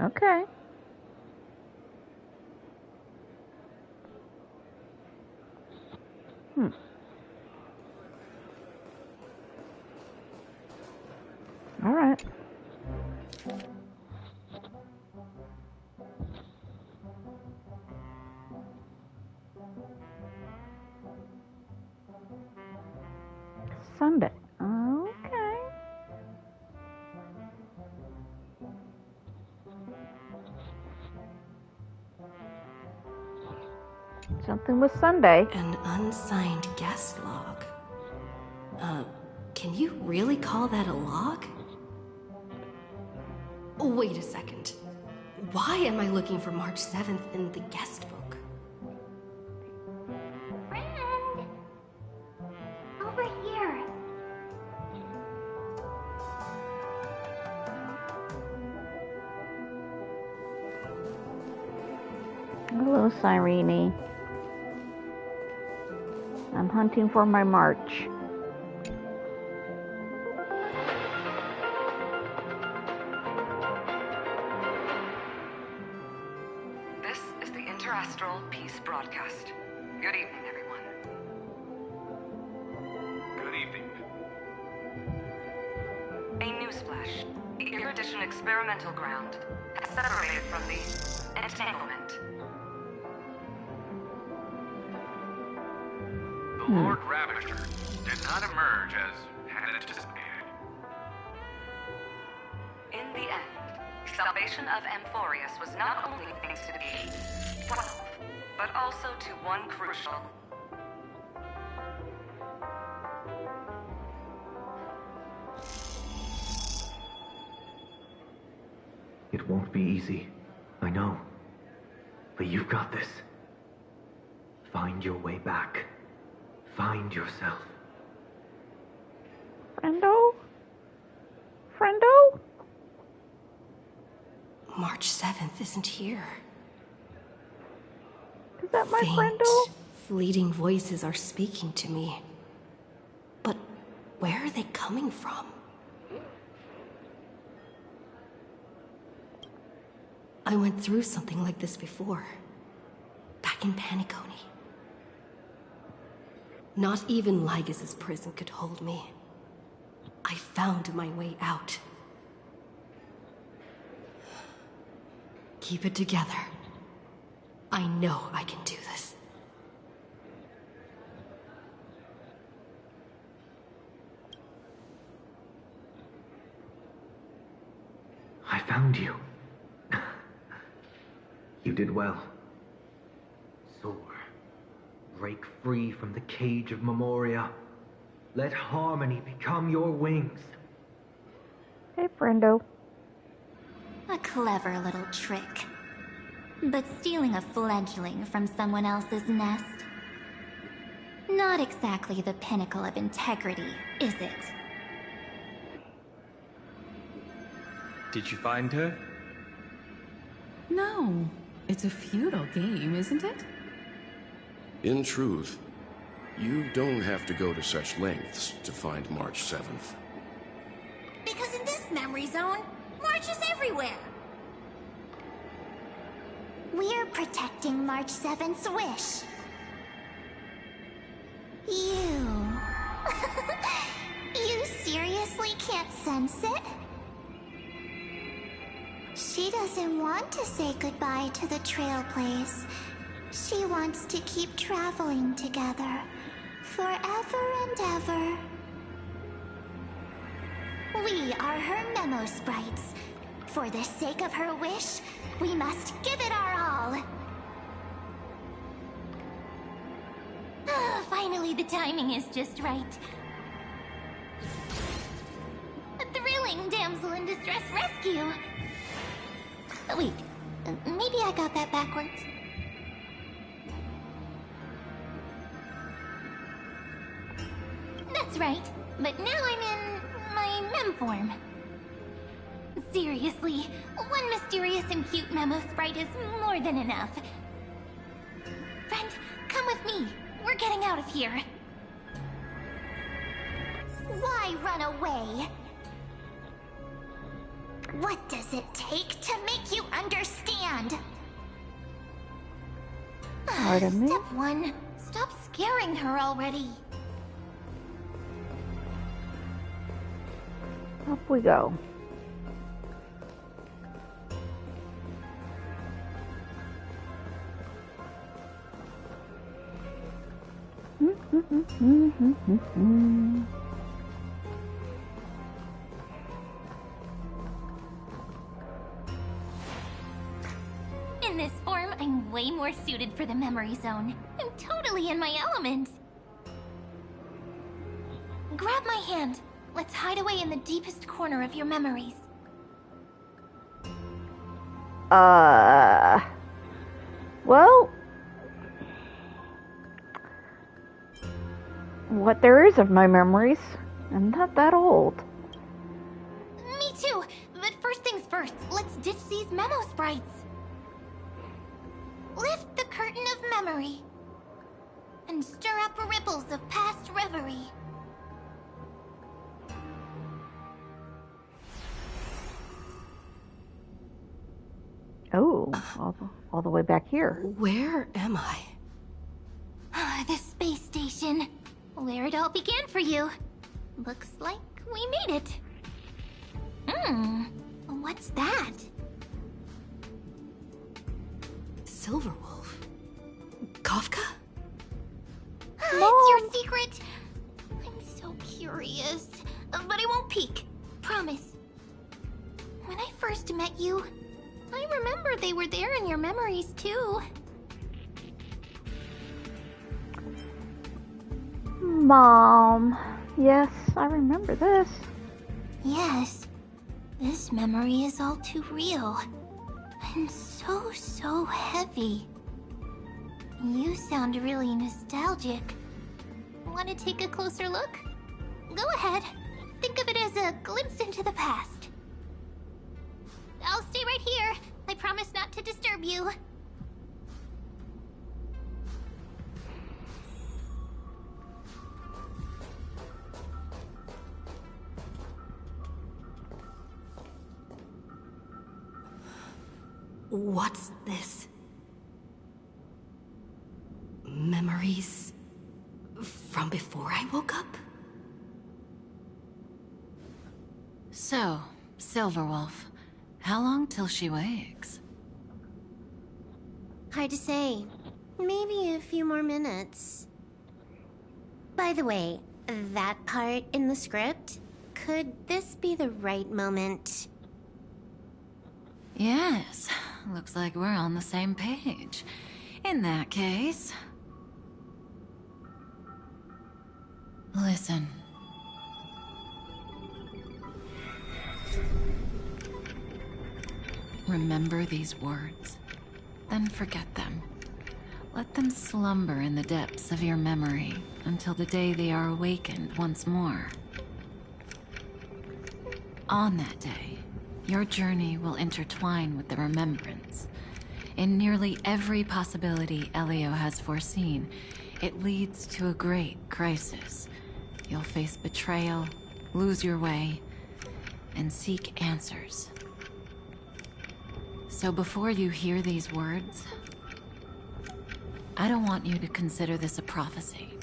Okay. All right. Sunday. Okay. Something with Sunday. An unsigned guest log. Can you really call that a log? Wait a second. Why am I looking for March 7th in the guest book? Friend! Over here. Hello, Cyrene. I'm hunting for my March. This is the Interastral Peace Broadcast. Good evening, everyone. Good evening. A newsflash. The Erudition experimental ground has separated from the entanglement. The Lord Ravager did not emerge as had anticipated. In the end, salvation of Amphorius was not only thanks to the 12, but also to one crucial. It won't be easy, I know. But you've got this. Find your way back. Find yourself. Friendo? Friendo? March 7th isn't here. Is that my Faint, friendo? fleeting voices are speaking to me. But where are they coming from? I went through something like this before. Back in Paniconi. Not even Lygus' prison could hold me. I found my way out. Keep it together. I know I can do this. I found you. You did well. Soar. Break free from the cage of Memoria. Let harmony become your wings. Hey, friendo. A clever little trick. But stealing a fledgling from someone else's nest? Not exactly the pinnacle of integrity, is it? Did you find her? No. It's a futile game, isn't it? In truth, you don't have to go to such lengths to find March 7th. Because in this memory zone, March is everywhere. We're protecting March 7th's wish. You You seriously can't sense it? She doesn't want to say goodbye to the Trailblaze. She wants to keep traveling together, forever and ever. We are her memo sprites. For the sake of her wish, we must give it our all. Finally, the timing is just right. A thrilling damsel in distress rescue. Wait, maybe I got that backwards. That's right, but now I'm in my mem form. Seriously, one mysterious and cute memo sprite is more than enough. Friend, come with me. We're getting out of here. Why run away? What does it take to make you understand? Pardon me? Step 1. Stop scaring her already. Up we go. In this form, I'm way more suited for the memory zone. I'm totally in my element. Grab my hand. Let's hide away in the deepest corner of your memories. Well, what there is of my memories, I'm not that old. Me too, but first things first, let's ditch these memo sprites. Lift the curtain of memory and stir up ripples of past reverie. Oh, all the way back here. Where am I? The space station, where it all began for you. Looks like we made it. What's that? Silverwolf? Kafka? It's your secret. I'm so curious, but I won't peek. Promise. When I first met you, I remember they were there in your memories too. Mom, yes, I remember this. Yes, this memory is all too real. And so heavy. You sound really nostalgic. Want to take a closer look? Go ahead. Think of it as a glimpse into the past. I'll stay right here. I promise not to disturb you. What's this? Memories from before I woke up? So, Silverwolf, how long till she wakes? Hard to say. Maybe a few more minutes. By the way, that part in the script, could this be the right moment? Yes, looks like we're on the same page. In that case... Listen. Remember these words, then forget them. Let them slumber in the depths of your memory until the day they are awakened once more. On that day, your journey will intertwine with the remembrance. In nearly every possibility Elio has foreseen, it leads to a great crisis. You'll face betrayal, lose your way, and seek answers. So before you hear these words, I don't want you to consider this a prophecy.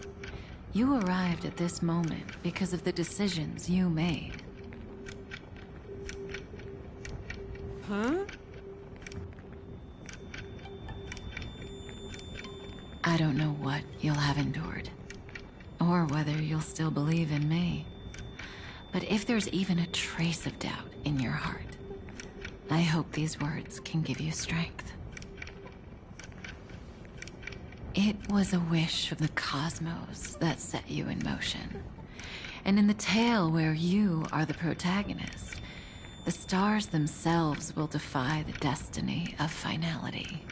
You arrived at this moment because of the decisions you made. Huh? I don't know what you'll have endured, or whether you'll still believe in me. But if there's even a trace of doubt in your heart, I hope these words can give you strength. It was a wish of the cosmos that set you in motion. And in the tale where you are the protagonist, the stars themselves will defy the destiny of finality.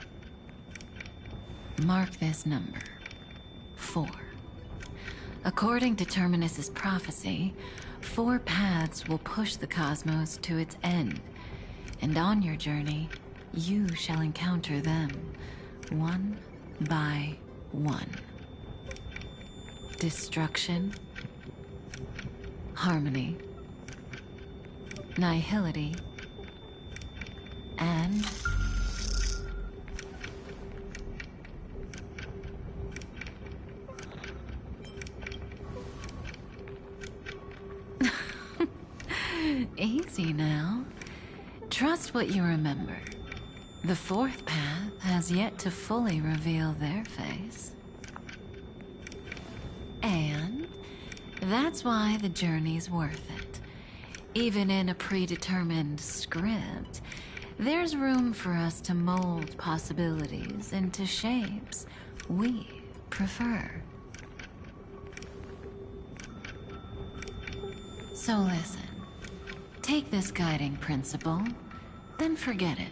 Mark this number, 4. According to Terminus's prophecy, 4 paths will push the cosmos to its end, and on your journey, you shall encounter them, one by one. Destruction, harmony, nihility, and easy now. Trust what you remember. The 4th path has yet to fully reveal their face. And that's why the journey's worth it. Even in a predetermined script, there's room for us to mold possibilities into shapes we prefer. So listen. Take this guiding principle, then forget it.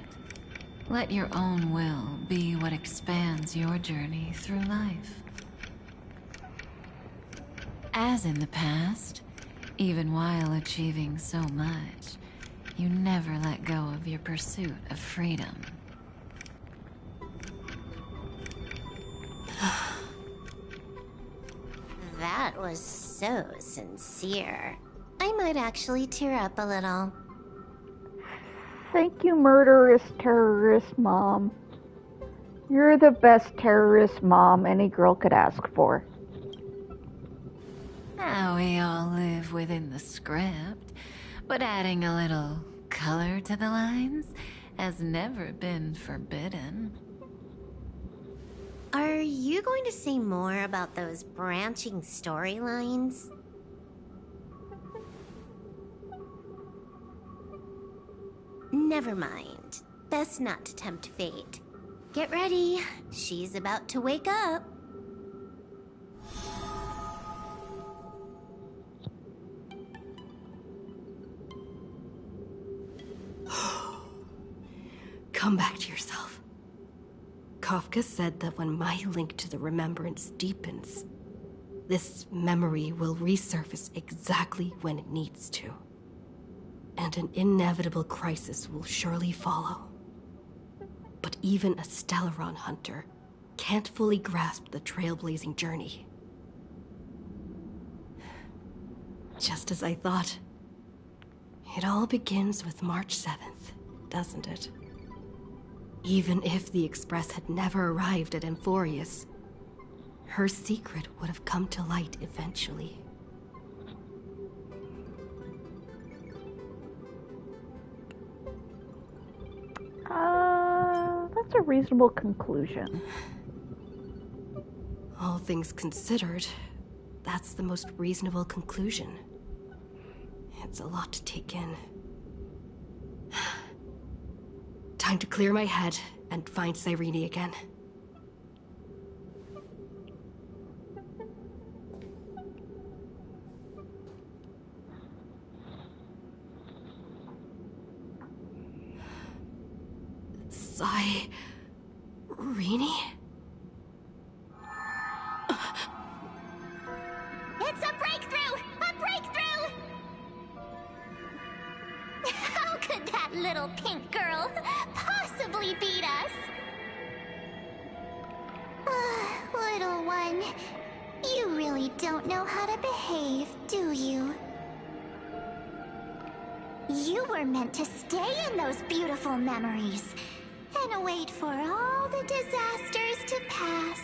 Let your own will be what expands your journey through life. As in the past, even while achieving so much, you never let go of your pursuit of freedom. That was so sincere. I might actually tear up a little. Thank you, murderous terrorist mom. You're the best terrorist mom any girl could ask for. Now we all live within the script, but adding a little color to the lines has never been forbidden. Are you going to say more about those branching storylines? Never mind. Best not to tempt fate. Get ready. She's about to wake up. Come back to yourself. Kafka said that when my link to the remembrance deepens, this memory will resurface exactly when it needs to. And an inevitable crisis will surely follow. But even a Stellaron hunter can't fully grasp the trailblazing journey. Just as I thought. It all begins with March 7th, doesn't it? Even if the Express had never arrived at Amphorius, her secret would have come to light eventually. That's a reasonable conclusion. All things considered, that's the most reasonable conclusion. It's a lot to take in. Time to clear my head and find Cyrene again. Cyrene? It's a breakthrough! A breakthrough! How could that little pink girl possibly beat us? Little one, you really don't know how to behave, do you? You were meant to stay in those beautiful memories and wait for all the disasters to pass.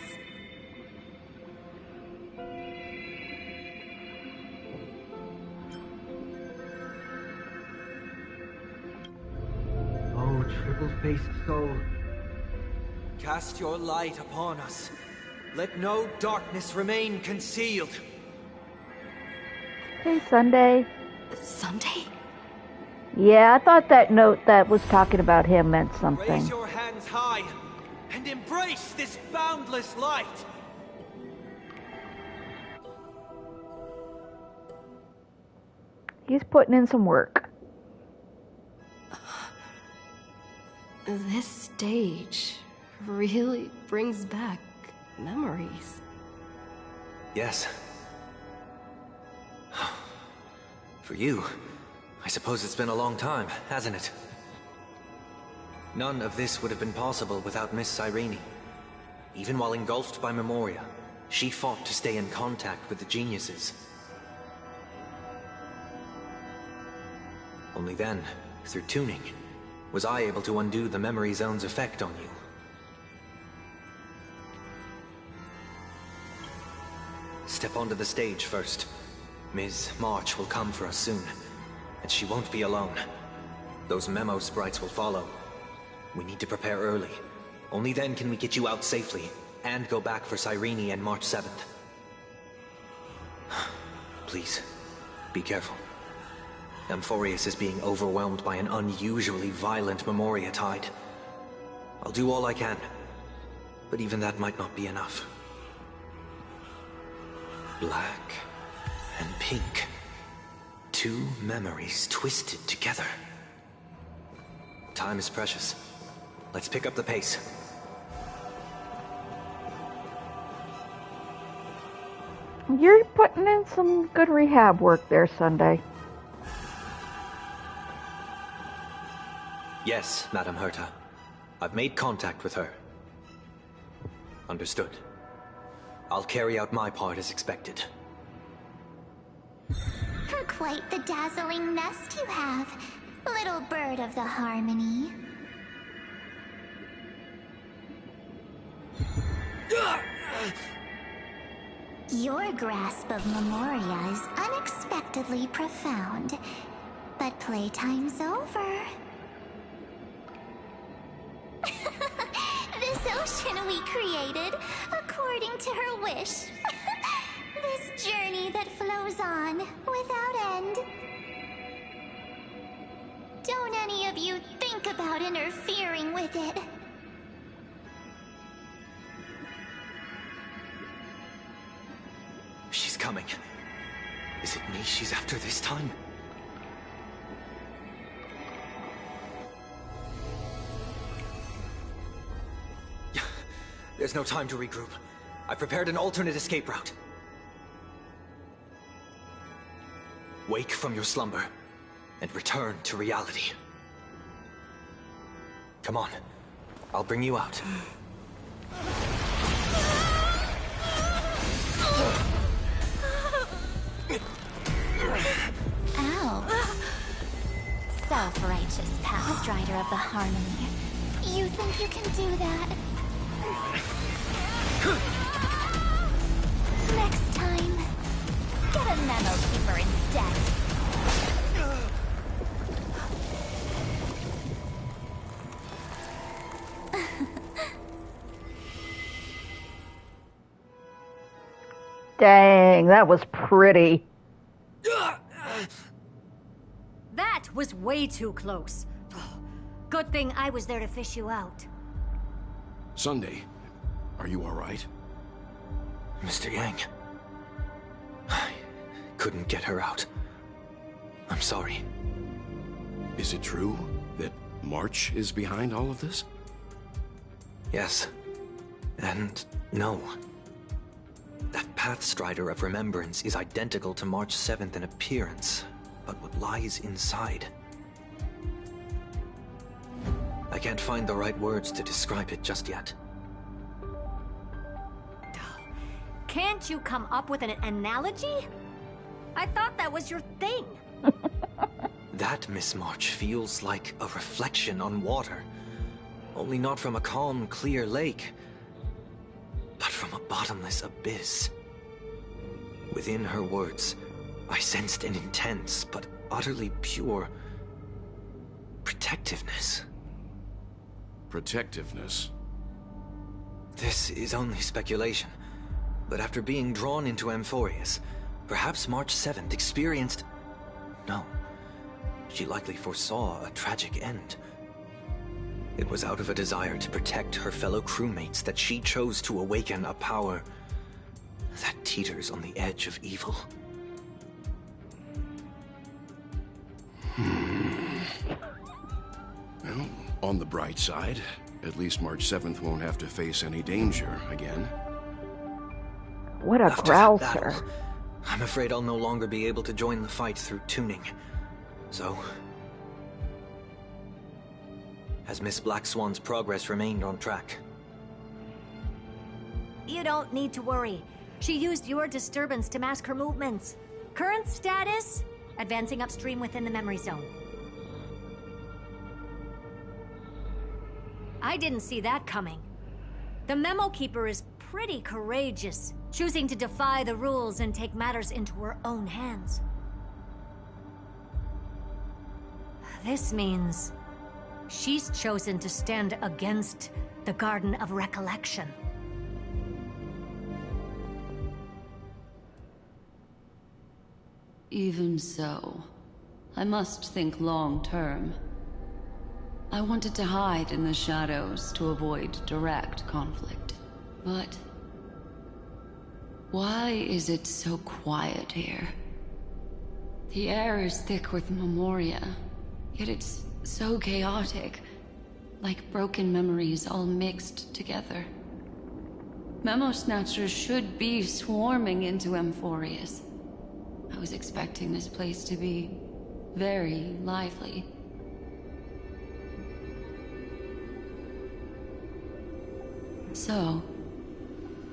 inscrutable-faced soul. Cast your light upon us. Let no darkness remain concealed. Hey, Sunday. Sunday? Yeah, I thought that note that was talking about him meant something. Raise your hands high and embrace this boundless light. He's putting in some work. This stage really brings back memories. Yes. For you, I suppose it's been a long time, hasn't it? None of this would have been possible without Miss Cyrene. Even while engulfed by Memoria, she fought to stay in contact with the geniuses. Only then, through tuning, was I able to undo the memory zone's effect on you. Step onto the stage first. Ms. March will come for us soon, and she won't be alone. Those memo sprites will follow. We need to prepare early. Only then can we get you out safely, and go back for Cyrene and March 7th. Please, be careful. Amphorius is being overwhelmed by an unusually violent Memoria tide. I'll do all I can, but even that might not be enough. Black and pink. Two memories twisted together. Time is precious. Let's pick up the pace. You're putting in some good rehab work there, Sunday. Yes, Madame Herta. I've made contact with her. Understood. I'll carry out my part as expected. Quite the dazzling nest you have, little bird of the harmony. Your grasp of Memoria is unexpectedly profound, but playtime's over. This ocean we created, according to her wish. This journey that flows on, without end. Don't any of you think about interfering with it. She's coming. Is it me she's after this time? There's no time to regroup. I've prepared an alternate escape route. Wake from your slumber and return to reality. Come on, I'll bring you out. Ow. Self-righteous past strider of the harmony. You think you can do that? Next time, get a memo keeper instead. Dang, that was pretty. That was way too close. Good thing I was there to fish you out. Sunday, are you all right? Mr. Yang. I couldn't get her out. I'm sorry. Is it true that March is behind all of this? Yes. And no. That Pathstrider of Remembrance is identical to March 7th in appearance, but what lies inside? I can't find the right words to describe it just yet. Can't you come up with an analogy? I thought that was your thing. That, Miss March, feels like a reflection on water. Only not from a calm, clear lake, but from a bottomless abyss. Within her words, I sensed an intense, but utterly pure protectiveness. protectiveness. This is only speculation, but after being drawn into Amphorius, perhaps March 7th experienced... No. She likely foresaw a tragic end. It was out of a desire to protect her fellow crewmates that she chose to awaken a power that teeters on the edge of evil. Well, on the bright side, at least March 7th won't have to face any danger again. What a After that battle, grouser. I'm afraid I'll no longer be able to join the fight through tuning. So... has Miss Black Swan's progress remained on track? You don't need to worry. She used your disturbance to mask her movements. Current status? Advancing upstream within the memory zone. I didn't see that coming. The Memo Keeper is pretty courageous, choosing to defy the rules and take matters into her own hands. This means she's chosen to stand against the Garden of Recollection. Even so, I must think long-term. I wanted to hide in the shadows to avoid direct conflict. But... why is it so quiet here? The air is thick with memoria, yet it's so chaotic, like broken memories all mixed together. Memo Snatchers should be swarming into Amphorius. I was expecting this place to be very lively. So,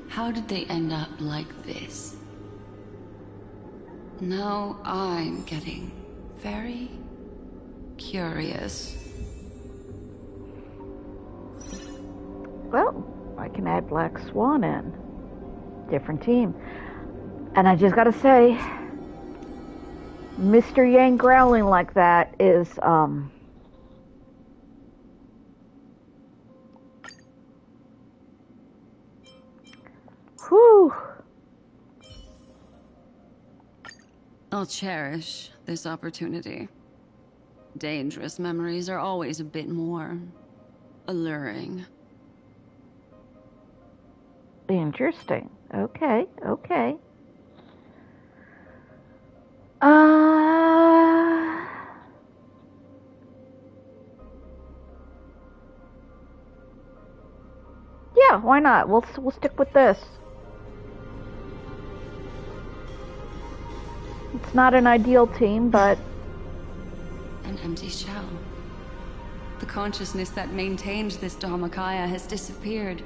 how did they end up like this? Now I'm getting very curious. Well, I can add Black Swan in. Different team. And I just gotta say, Mr. Yang growling like that is, whew. I'll cherish this opportunity. Dangerous memories are always a bit more alluring. Interesting. Okay, okay. Yeah, why not? We'll stick with this. It's not an ideal team, but An empty shell. The consciousness that maintained this Dharmakaya has disappeared.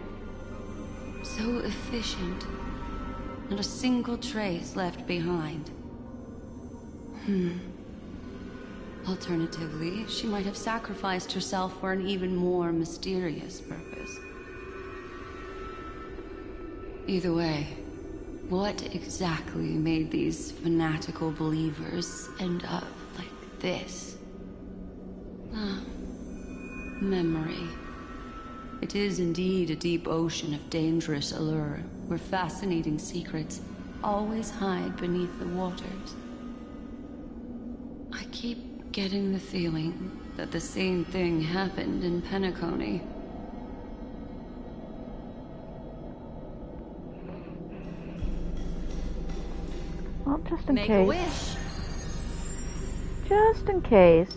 So efficient. Not a single trace left behind. Alternatively, she might have sacrificed herself for an even more mysterious purpose. Either way, what exactly made these fanatical believers end up like this? Memory. It is indeed a deep ocean of dangerous allure, where fascinating secrets always hide beneath the waters. I keep getting the feeling that the same thing happened in Penacony. well, just in Make case. a wish. Just in case.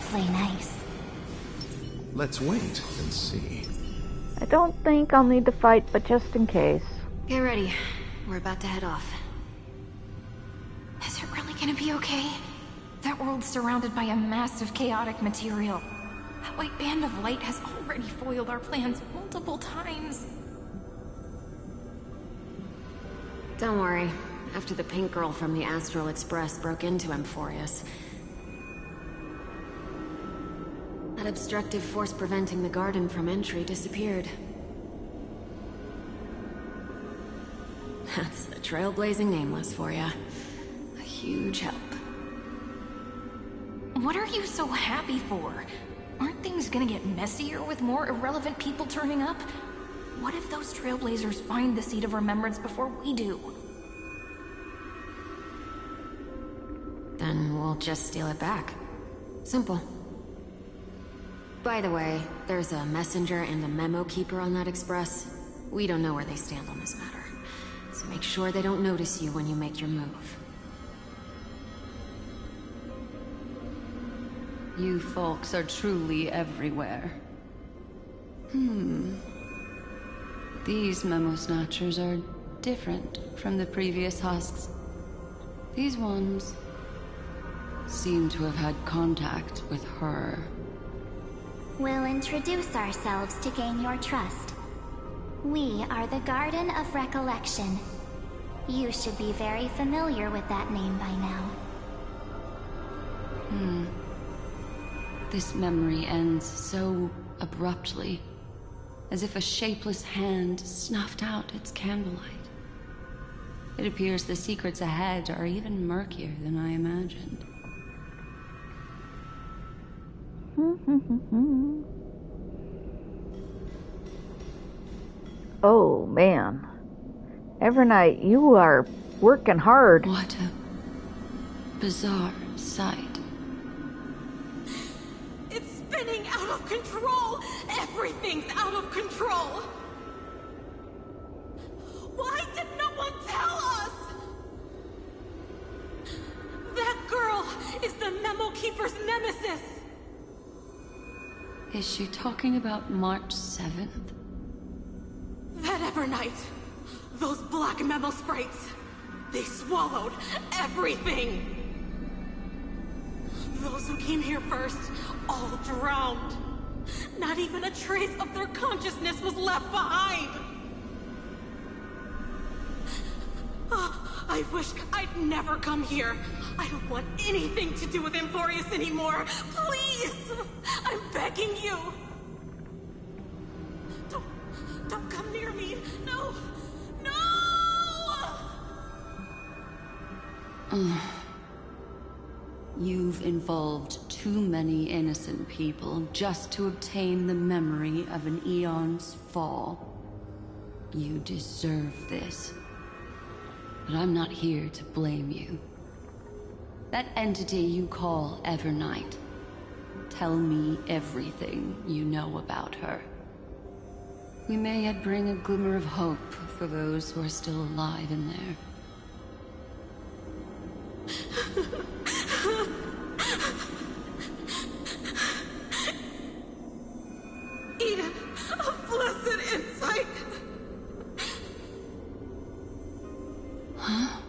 Play nice. Let's wait and see. I don't think I'll need to fight, but just in case. Get ready. We're about to head off. Is it really gonna be okay? That world's surrounded by a massive chaotic material. That white band of light has already foiled our plans multiple times. Don't worry. After the pink girl from the Astral Express broke into Amphorius, that obstructive force preventing the garden from entry disappeared. That's the Trailblazing Nameless for ya. A huge help. What are you so happy for? Aren't things things gonna get messier with more irrelevant people turning up? What if those Trailblazers find the Seed of Remembrance before we do? Then we'll just steal it back. Simple. By the way, there's a messenger and a memo keeper on that express. We don't know where they stand on this matter. So make sure they don't notice you when you make your move. You folks are truly everywhere. These memo snatchers are different from the previous husks. These ones seem to have had contact with her. We'll introduce ourselves to gain your trust. We are the Garden of Recollection. You should be very familiar with that name by now. This memory ends so abruptly, as if a shapeless hand snuffed out its candlelight. It appears the secrets ahead are even murkier than I imagined. Oh, man. Evernight, you are working hard. What a bizarre sight. It's spinning out of control! Everything's out of control! Why did no one tell us? That girl is the Memo Keeper's nemesis! Is she talking about March 7th? That Evernight, those black memo sprites, they swallowed everything! Those who came here first, all drowned. Not even a trace of their consciousness was left behind! I wish I'd never come here. I don't want anything to do with Emphorius anymore. Please! I'm begging you! Don't come near me! No! No! You've involved too many innocent people just to obtain the memory of an eon's fall. You deserve this. But I'm not here to blame you. That entity you call Evernight, tell me everything you know about her. We may yet bring a glimmer of hope for those who are still alive in there. Eden, a blessed insight! Huh?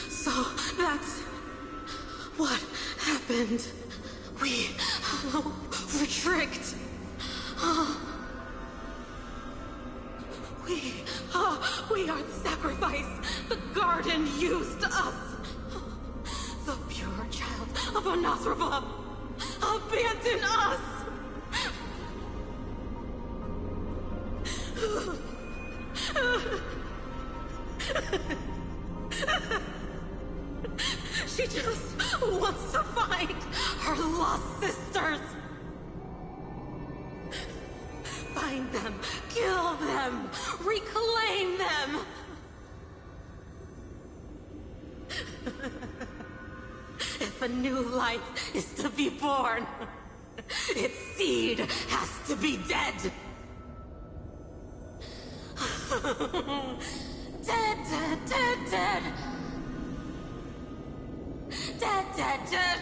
So, that's what happened. We were tricked. We are the sacrifice the garden used us. The pure child of Anasrava abandoned us. She just wants to find her lost sisters. Find them, kill them, reclaim them. If a new life is to be born, its seed has to be dead. Dead, dead, dead, dead. Dead, dead, dead,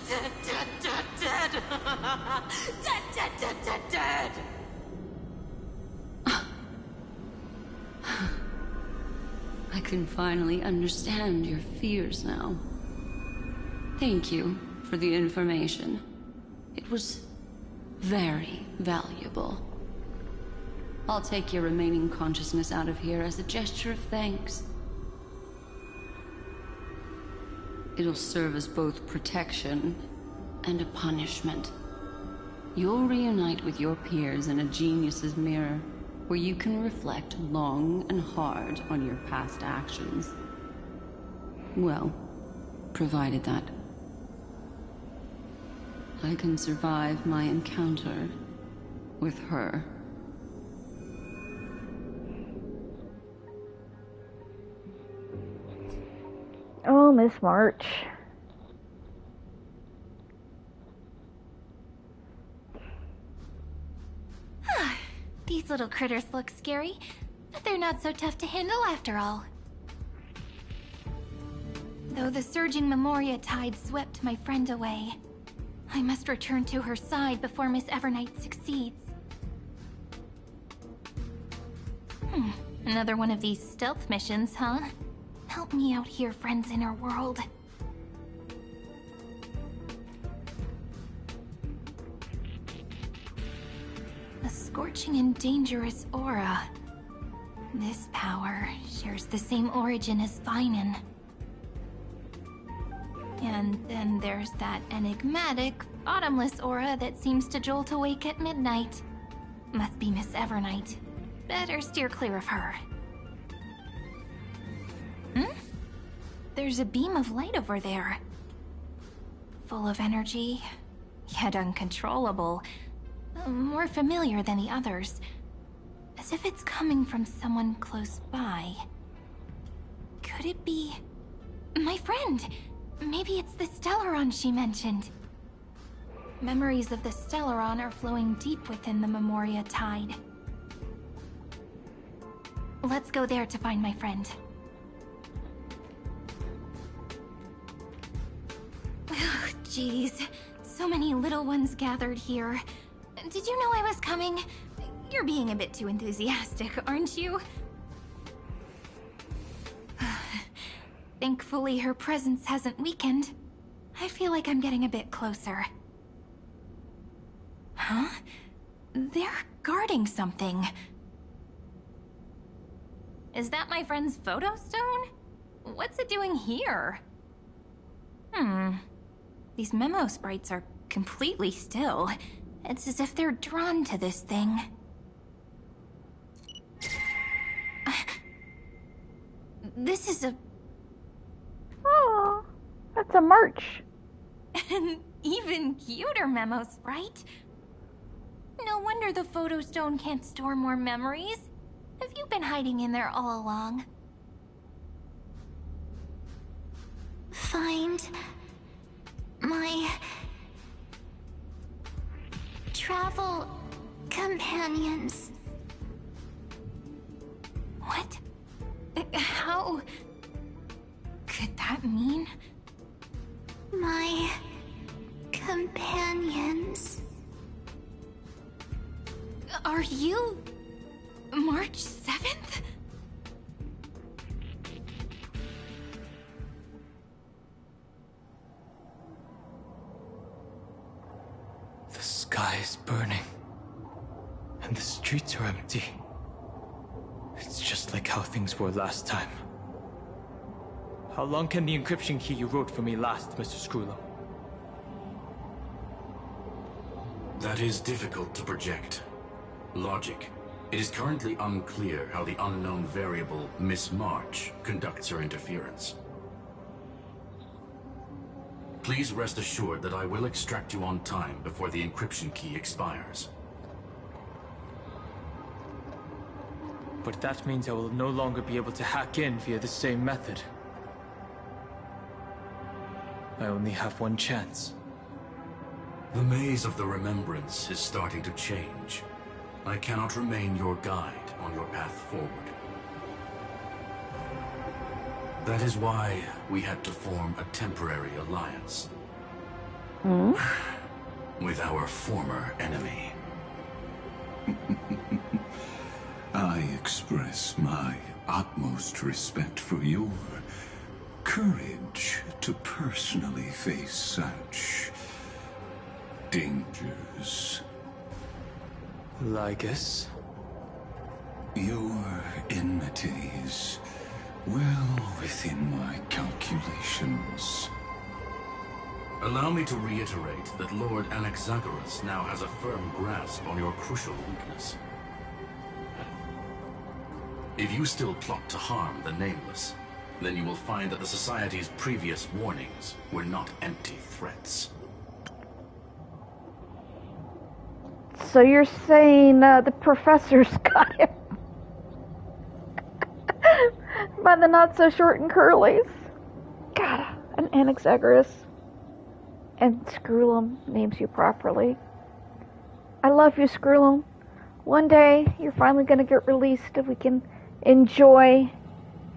dead, dead, dead, dead. Dead, dead, dead, dead, dead. I can finally understand your fears now. Thank you for the information. It was very valuable. I'll take your remaining consciousness out of here as a gesture of thanks. It'll serve as both protection and a punishment. You'll reunite with your peers in a genius's mirror, where you can reflect long and hard on your past actions. Well, provided that I can survive my encounter with her. Oh, Miss March. These little critters look scary, but they're not so tough to handle after all. Though the surging Memoria tide swept my friend away, I must return to her side before Miss Evernight succeeds. Another one of these stealth missions, huh? Help me out here, friend's inner world. A scorching and dangerous aura. This power shares the same origin as Finan. And then there's that enigmatic, bottomless aura that seems to jolt awake at midnight. Must be Miss Evernight. Better steer clear of her. There's a beam of light over there. Full of energy, yet uncontrollable. More familiar than the others. As if it's coming from someone close by. Could it be... my friend? Maybe it's the Stellaron she mentioned. Memories of the Stellaron are flowing deep within the Memoria tide. Let's go there to find my friend. Jeez, so many little ones gathered here. Did you know I was coming? You're being a bit too enthusiastic, aren't you? Thankfully, her presence hasn't weakened. I feel like I'm getting a bit closer. Huh? They're guarding something. Is that my friend's photo stone? What's it doing here? These memo sprites are completely still. It's as if they're drawn to this thing. This is a... Oh, that's a March. An even cuter memo sprite. No wonder the photo stone can't store more memories. Have you been hiding in there all along? Find my travel companions. What? How could that mean? My companions. Are you March 7th? The sky is burning, and the streets are empty. It's just like how things were last time. How long can the encryption key you wrote for me last, Mr. Screwlow? That is difficult to project. Logic. It is currently unclear how the unknown variable, Miss March, conducts her interference. Please rest assured that I will extract you on time before the encryption key expires. But that means I will no longer be able to hack in via the same method. I only have one chance. The maze of the Remembrance is starting to change. I cannot remain your guide on your path forward. That is why we had to form a temporary alliance. With our former enemy. I express my utmost respect for your courage to personally face such dangers. Lygus? Your enmity is well within my calculations. Allow me to reiterate that Lord Anaxagoras now has a firm grasp on your crucial weakness. If you still plot to harm the Nameless, then you will find that the Society's previous warnings were not empty threats. So you're saying the professor's got him by the not so short and curlies. God, an Anaxagoras. And Scroolum names you properly. I love you, Scroolum. One day you're finally gonna get released and we can enjoy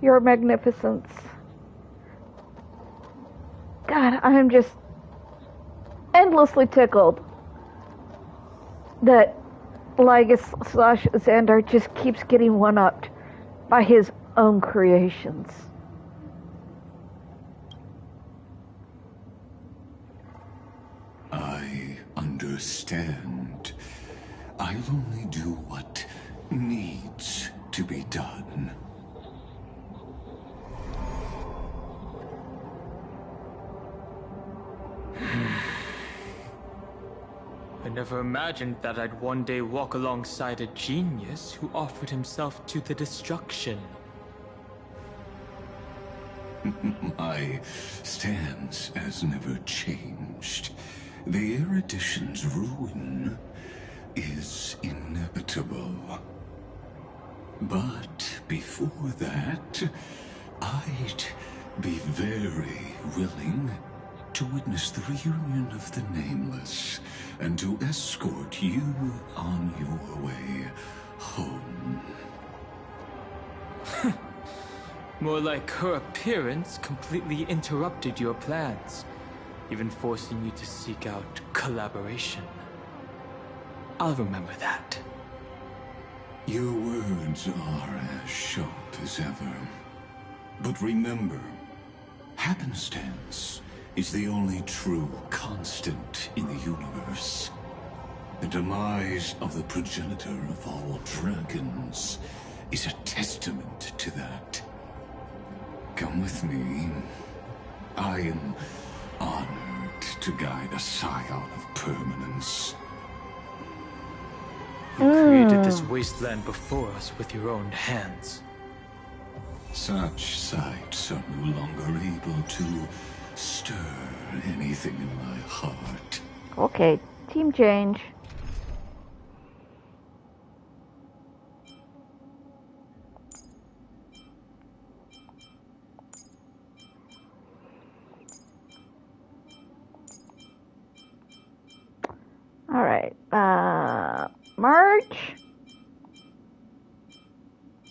your magnificence. God, I am just endlessly tickled that Lygus/Xandar just keeps getting one-upped by his own creations. I understand. I'll only do what needs to be done. I never imagined that I'd one day walk alongside a genius who offered himself to the destruction. My stance has never changed. The erudition's ruin is inevitable. But before that, I'd be very willing to witness the reunion of the Nameless and to escort you on your way home. More like her appearance completely interrupted your plans, even forcing you to seek out collaboration. I'll remember that. Your words are as sharp as ever. But remember, happenstance is the only true constant in the universe. The demise of the progenitor of all dragons is a testament to that. Come with me. I am honored to guide a scion of permanence. You created this wasteland before us with your own hands. Such sights are no longer able to stir anything in my heart. Okay, team change. All right, March.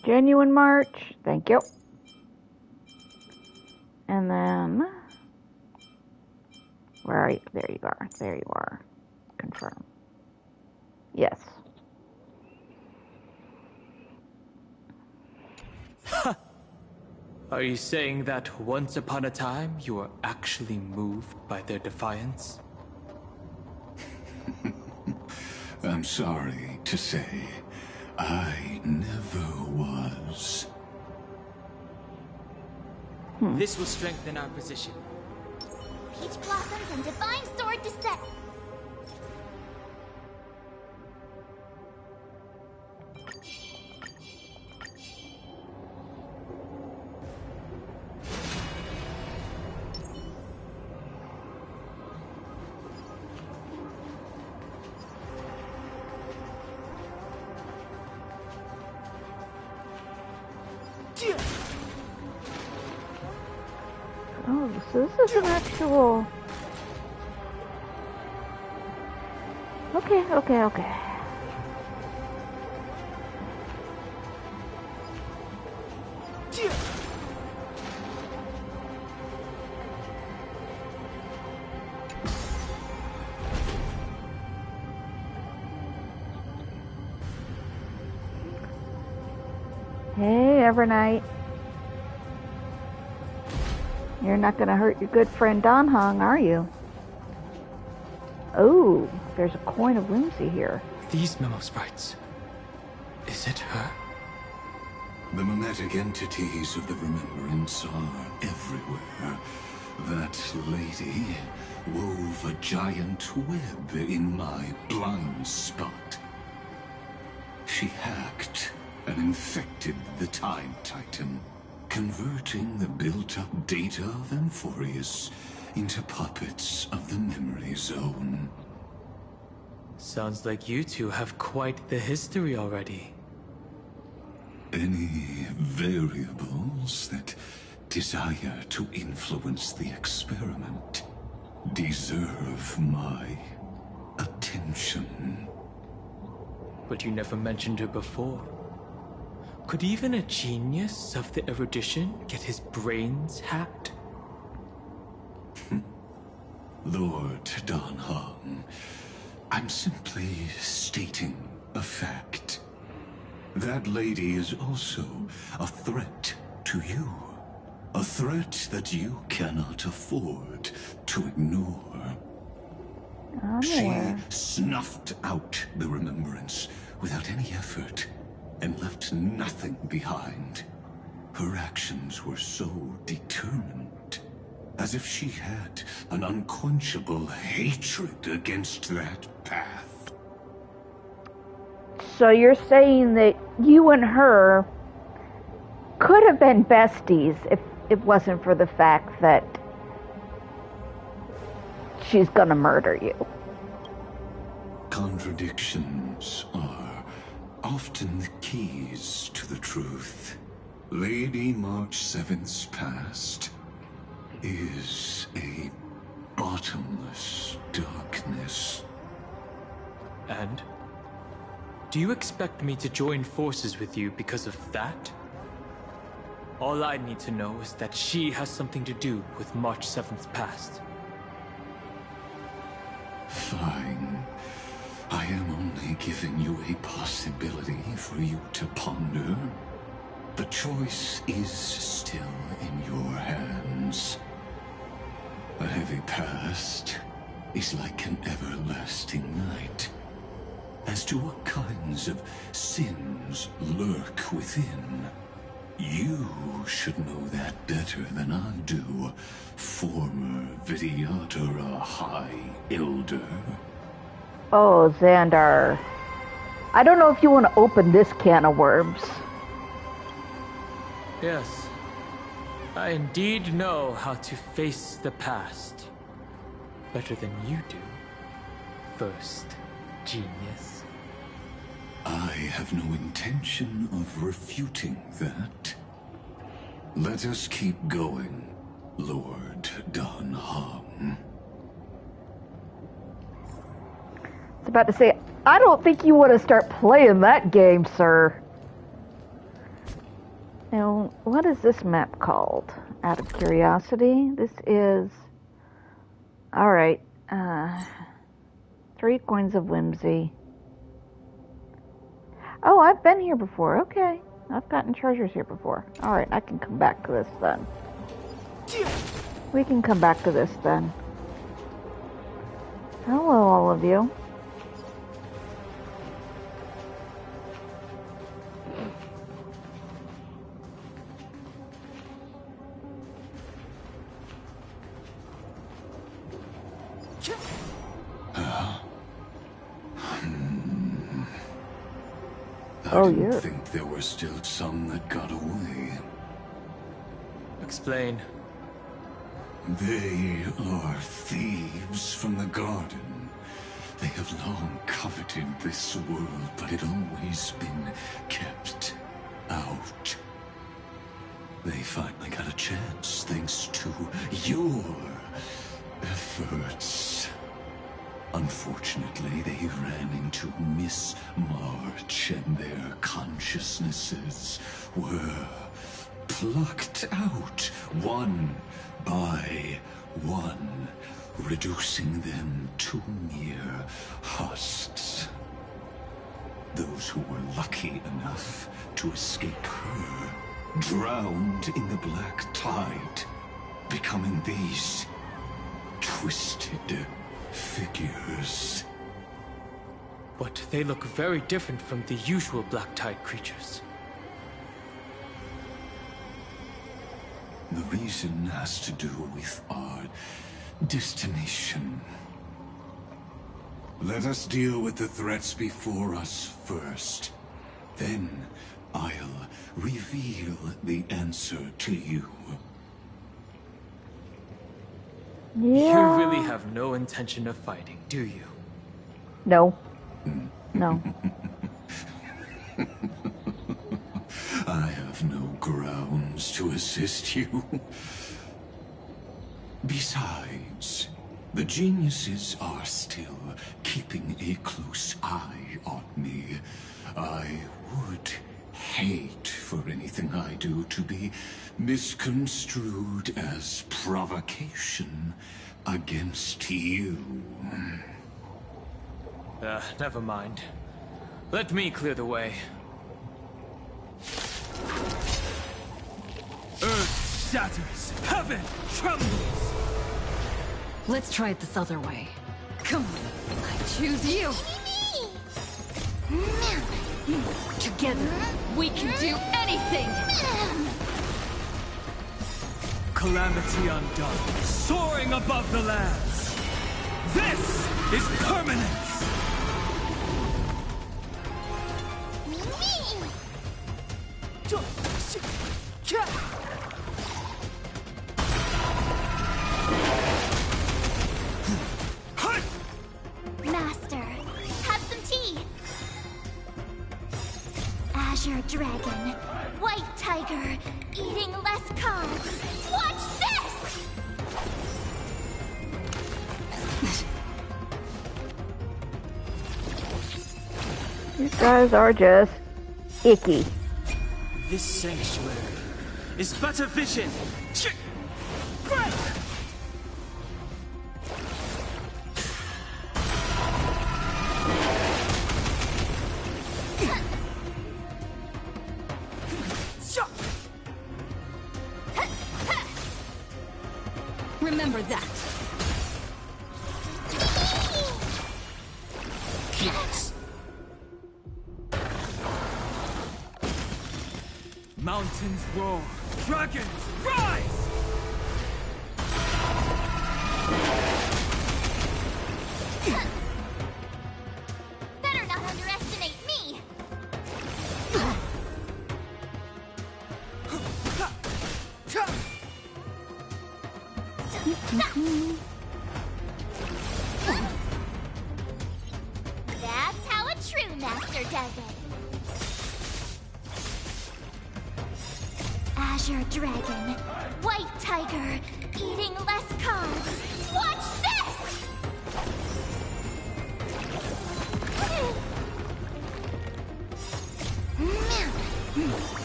Genuine March, thank you. And then, where are you? There you are. There you are. Confirm. Yes. Are you saying that once upon a time you were actually moved by their defiance? I'm sorry to say, I never was. This will strengthen our position. Peach blossoms and divine sword to set. Oh, so this is an actual... Okay. Hey, Evernight. You're not going to hurt your good friend Don Hong, are you? Oh, there's a coin of whimsy here. These memo sprites. Is it her? The mimetic entities of the Remembrance are everywhere. That lady wove a giant web in my blind spot. She hacked and infected the Time Titan, converting the built-up data of Amphorius into puppets of the memory zone. Sounds like you two have quite the history already. Any variables that desire to influence the experiment deserve my attention. But you never mentioned her before. Could even a genius of the erudition get his brains hacked? Lord Dan Heng, I'm simply stating a fact. That lady is also a threat to you. A threat that you cannot afford to ignore. She snuffed out the remembrance without any effort and left nothing behind. Her actions were so determined, as if she had an unquenchable hatred against that path. So you're saying that you and her could have been besties if it wasn't for the fact that she's gonna murder you. Contradictions are often the keys to the truth. Lady March 7th's past is a bottomless darkness. And? Do you expect me to join forces with you because of that? All I need to know is that she has something to do with March 7th's past. Fine. I am only giving you a possibility for you to ponder. The choice is still in your hands. A heavy past is like an everlasting night. As to what kinds of sins lurk within, you should know that better than I do, former Vidyadhara High Elder. Oh, Xandar. I don't know if you want to open this can of worms. Yes. I indeed know how to face the past. Better than you do. First, genius. I have no intention of refuting that. Let us keep going, Lord Dan Heng. I was about to say, I don't think you want to start playing that game, sir. Now, what is this map called? Out of curiosity, this is... Alright, 3 coins of whimsy. Oh, I've been here before, okay. I've gotten treasures here before. Alright, I can come back to this then. We can come back to this then. Hello, all of you. I didn't think there were still some that got away. Explain. They are thieves from the garden. They have long coveted this world, but it always been kept out. They finally got a chance thanks to your efforts. Unfortunately, they ran into Miss March, and their consciousnesses were plucked out one by one, reducing them to mere husks. Those who were lucky enough to escape her drowned in the black tide, becoming these twisted figures. But they look very different from the usual Black Tide creatures. The reason has to do with our destination. Let us deal with the threats before us first. Then I'll reveal the answer to you. Yeah. You really have no intention of fighting, do you? No. No. I have no grounds to assist you. Besides, the geniuses are still keeping a close eye on me. I would hate for anything I do to be misconstrued as provocation against you. Never mind. Let me clear the way. Earth shatters, heaven trembles! Let's try it this other way. Come on, I choose you! Together, we can do anything! Calamity undone, soaring above the lands! This is permanence! Master, have some tea. Azure Dragon, White Tiger, eating less carbs. Watch this! You guys are just icky. This sanctuary is but a vision. Break! Remember that. Yes. Mountains roar, dragons rise! Better not underestimate me! That's how a true master does it. Azure Dragon, White Tiger, eating less carbs. Watch this!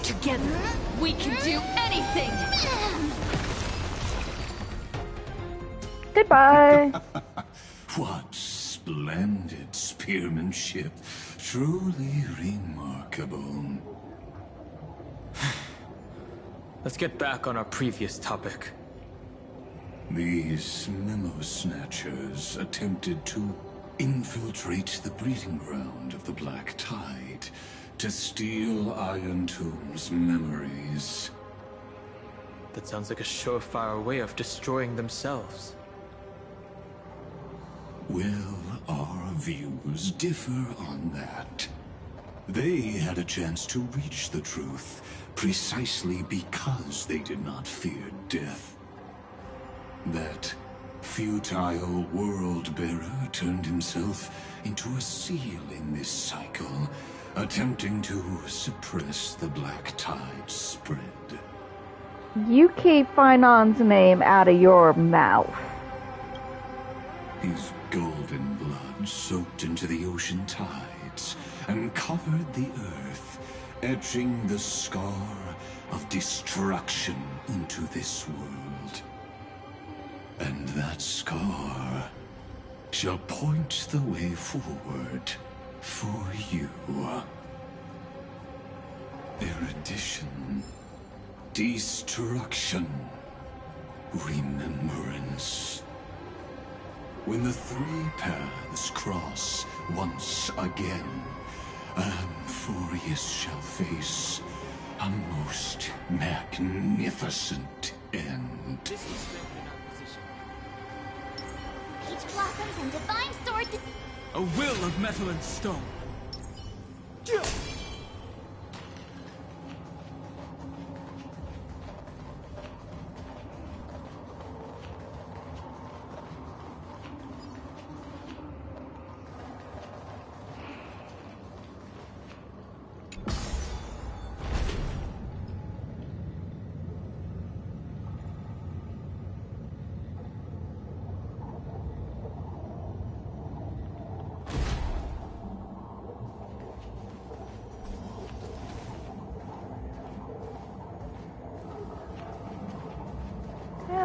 Together, we can do anything! Goodbye. What splendid spearmanship. Truly remarkable. Let's get back on our previous topic. These memo snatchers attempted to infiltrate the breeding ground of the Black Tide to steal Iron Tomb's memories. That sounds like a surefire way of destroying themselves. Well, our views differ on that. They had a chance to reach the truth precisely because they did not fear death. That futile world-bearer turned himself into a seal in this cycle, attempting to suppress the Black Tide's spread. You keep Finon's name out of your mouth. His golden blood soaked into the ocean tides and covered the earth, etching the scar of destruction into this world. And that scar shall point the way forward for you. Erudition, destruction, remembrance. When the three paths cross once again, Amphorius shall face a most magnificent end. Peach blossoms and divine sword. A will of metal and stone.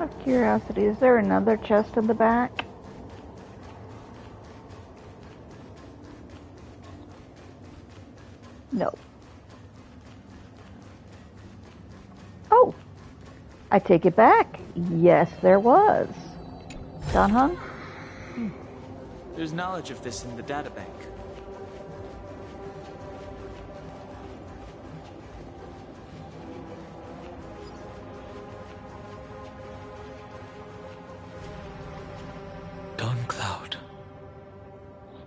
Out of curiosity, is there another chest in the back? No. Oh! I take it back. Yes, there was. Dan Heng? There's knowledge of this in the databank. Dawn Cloud.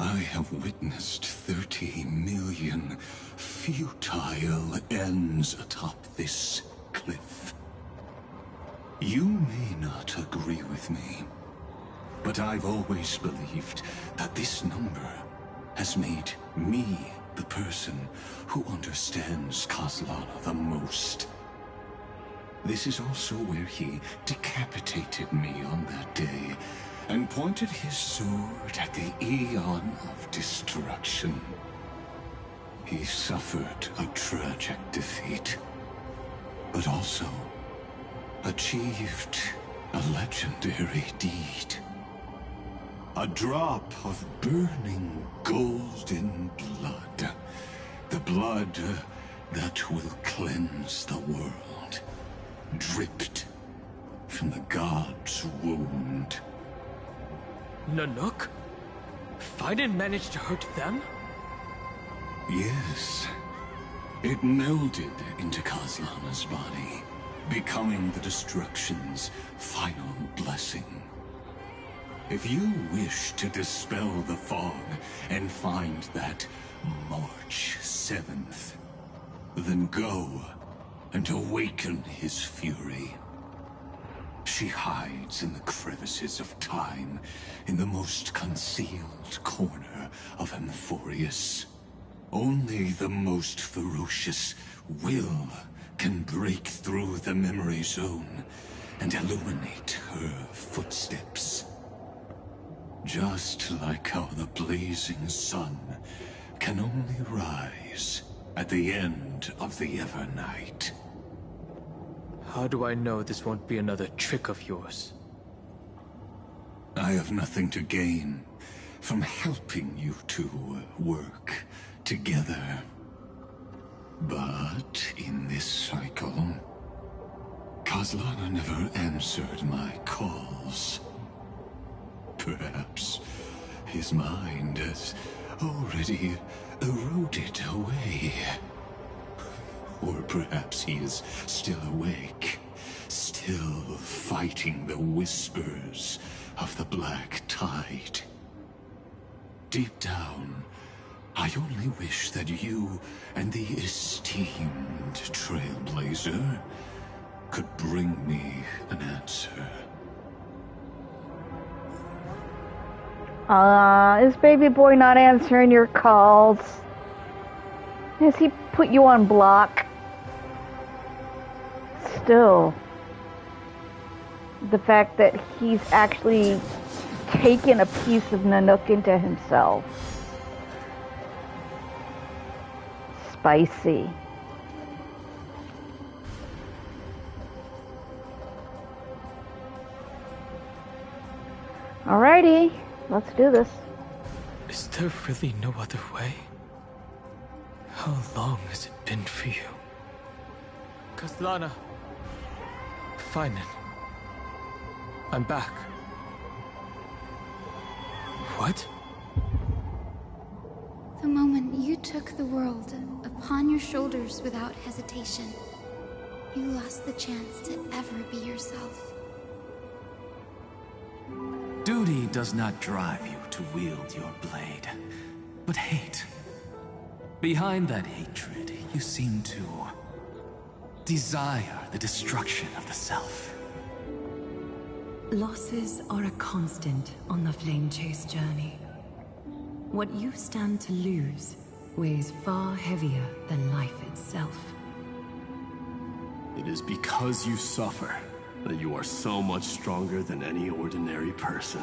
I have witnessed 30 million futile ends atop this cliff. You may not agree with me, but I've always believed that this number has made me the person who understands Kaslana the most. This is also where he decapitated me on that day and pointed his sword at the Aeon of Destruction. He suffered a tragic defeat, but also achieved a legendary deed. A drop of burning golden blood. The blood that will cleanse the world. Dripped from the god's wound. Nanook? Fiden managed to hurt them? Yes. It melded into Kaslana's body, becoming the Destruction's final blessing. If you wish to dispel the fog and find that March 7th, then go and awaken his fury. She hides in the crevices of time, in the most concealed corner of Amphorius. Only the most ferocious will can break through the memory zone and illuminate her footsteps. Just like how the blazing sun can only rise at the end of the Evernight. How do I know this won't be another trick of yours? I have nothing to gain from helping you two work together. But in this cycle, Kaslana never answered my calls. Perhaps his mind has already eroded away. Or perhaps he is still awake, still fighting the whispers of the Black Tide. Deep down, I only wish that you and the esteemed Trailblazer could bring me an answer. Is baby boy not answering your calls? Has he put you on block? Still, the fact that he's actually taken a piece of Nanook into himself. Spicy. Alrighty, let's do this. Is there really no other way? How long has it been for you? Kaslana. Fine. I'm back. What? The moment you took the world upon your shoulders without hesitation, you lost the chance to ever be yourself. Duty does not drive you to wield your blade, but hate. Behind that hatred, you seem to desire the destruction of the self. Losses are a constant on the Flame Chase journey. What you stand to lose weighs far heavier than life itself. It is because you suffer that you are so much stronger than any ordinary person.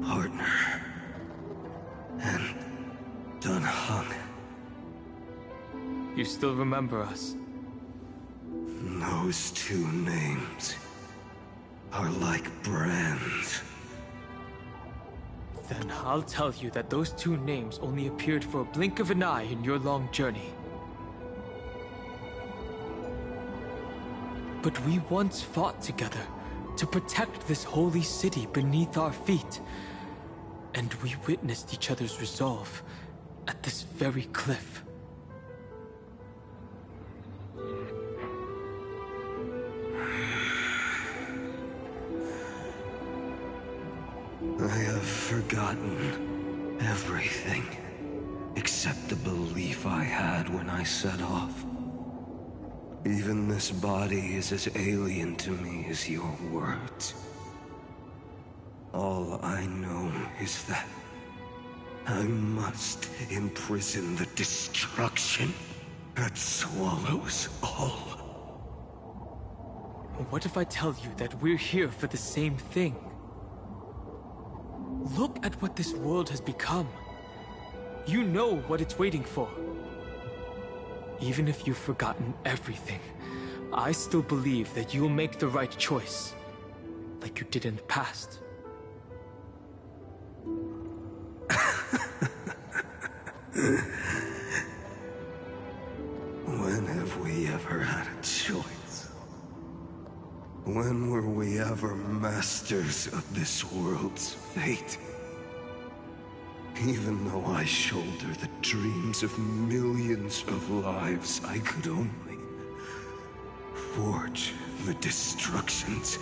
Partner. And Dan Heng. You still remember us. Those two names are like brands. Then I'll tell you that those two names only appeared for a blink of an eye in your long journey. But we once fought together to protect this holy city beneath our feet. And we witnessed each other's resolve at this very cliff. I have forgotten everything, except the belief I had when I set off. Even this body is as alien to me as your words. All I know is that I must imprison the destruction that swallows all. What if I tell you that we're here for the same thing? Look at what this world has become. You know what it's waiting for. Even if you've forgotten everything, I still believe that you'll make the right choice, like you did in the past. When have we ever had a choice? When were we ever masters of this world's fate? Even though I shoulder the dreams of millions of lives, I could only forge the destruction's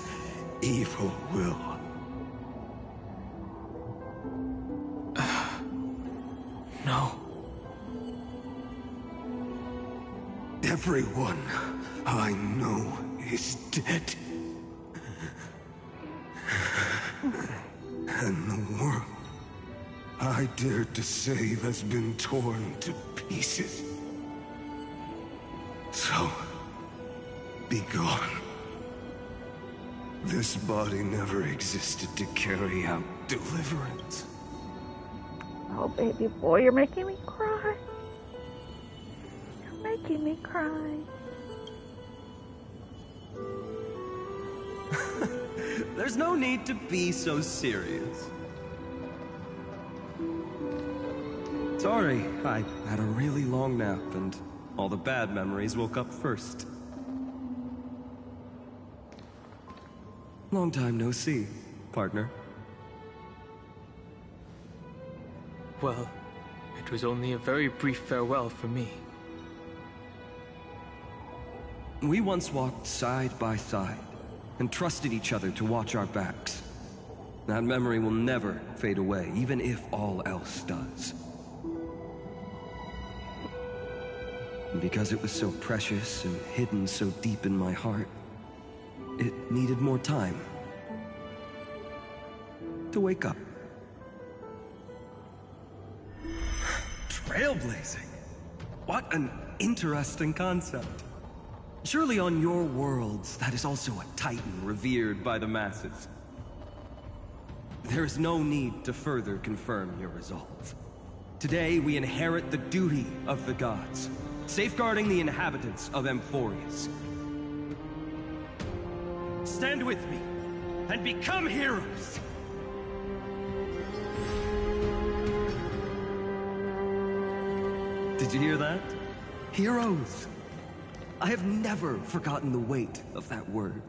evil will. No. Everyone I know is dead. And the world I dared to save has been torn to pieces. So, be gone. This body never existed to carry out deliverance. Oh, baby boy, you're making me cry. You're making me cry. There's no need to be so serious. Sorry, I had a really long nap and all the bad memories woke up first. Long time no see, partner. Well, it was only a very brief farewell for me. We once walked side by side and trusted each other to watch our backs. That memory will never fade away, even if all else does. And because it was so precious and hidden so deep in my heart, it needed more time to wake up. Trailblazing? What an interesting concept. Surely on your worlds, that is also a titan revered by the masses. There is no need to further confirm your resolve. Today, we inherit the duty of the gods, safeguarding the inhabitants of Amphorius. Stand with me, and become heroes! Did you hear that? Heroes! I have never forgotten the weight of that word.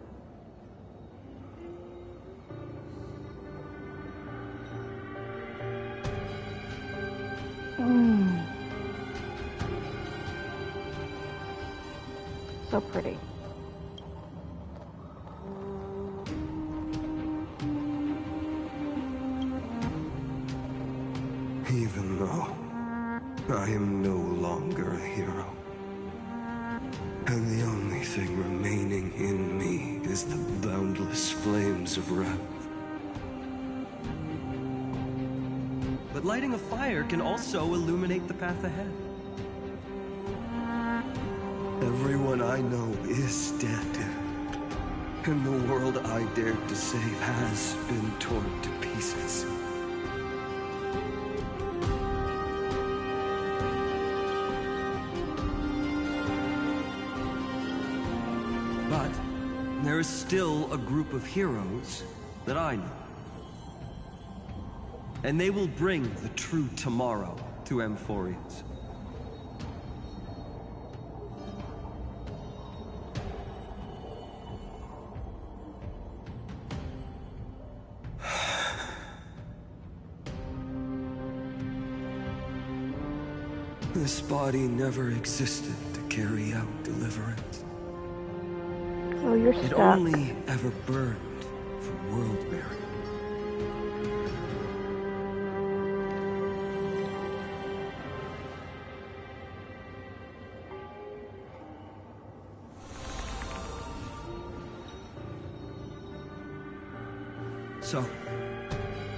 So pretty. Even though I am no longer a hero, and the only thing remaining in me is the boundless flames of wrath. But lighting a fire can also illuminate the path ahead. Everyone I know is dead, and the world I dared to save has been torn to pieces. there is still a group of heroes that I know. And they will bring the true tomorrow to Amphorians. This body never existed to carry out deliverance. So you're It stuck. only ever burned for world bearing. So,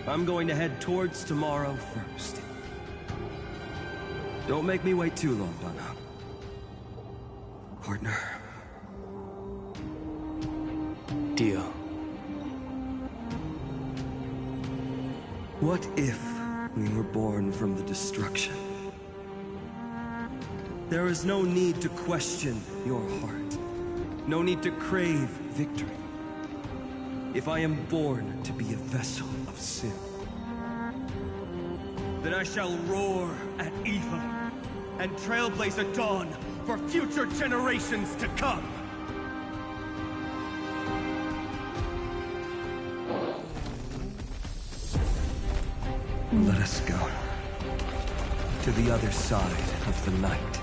I'm going to head towards tomorrow first. Don't make me wait too long, Donna. Partner. Deal. What if we were born from the destruction? There is no need to question your heart. No need to crave victory. If I am born to be a vessel of sin, then I shall roar at evil and trailblaze a dawn for future generations to come. Let us go to the other side of the night.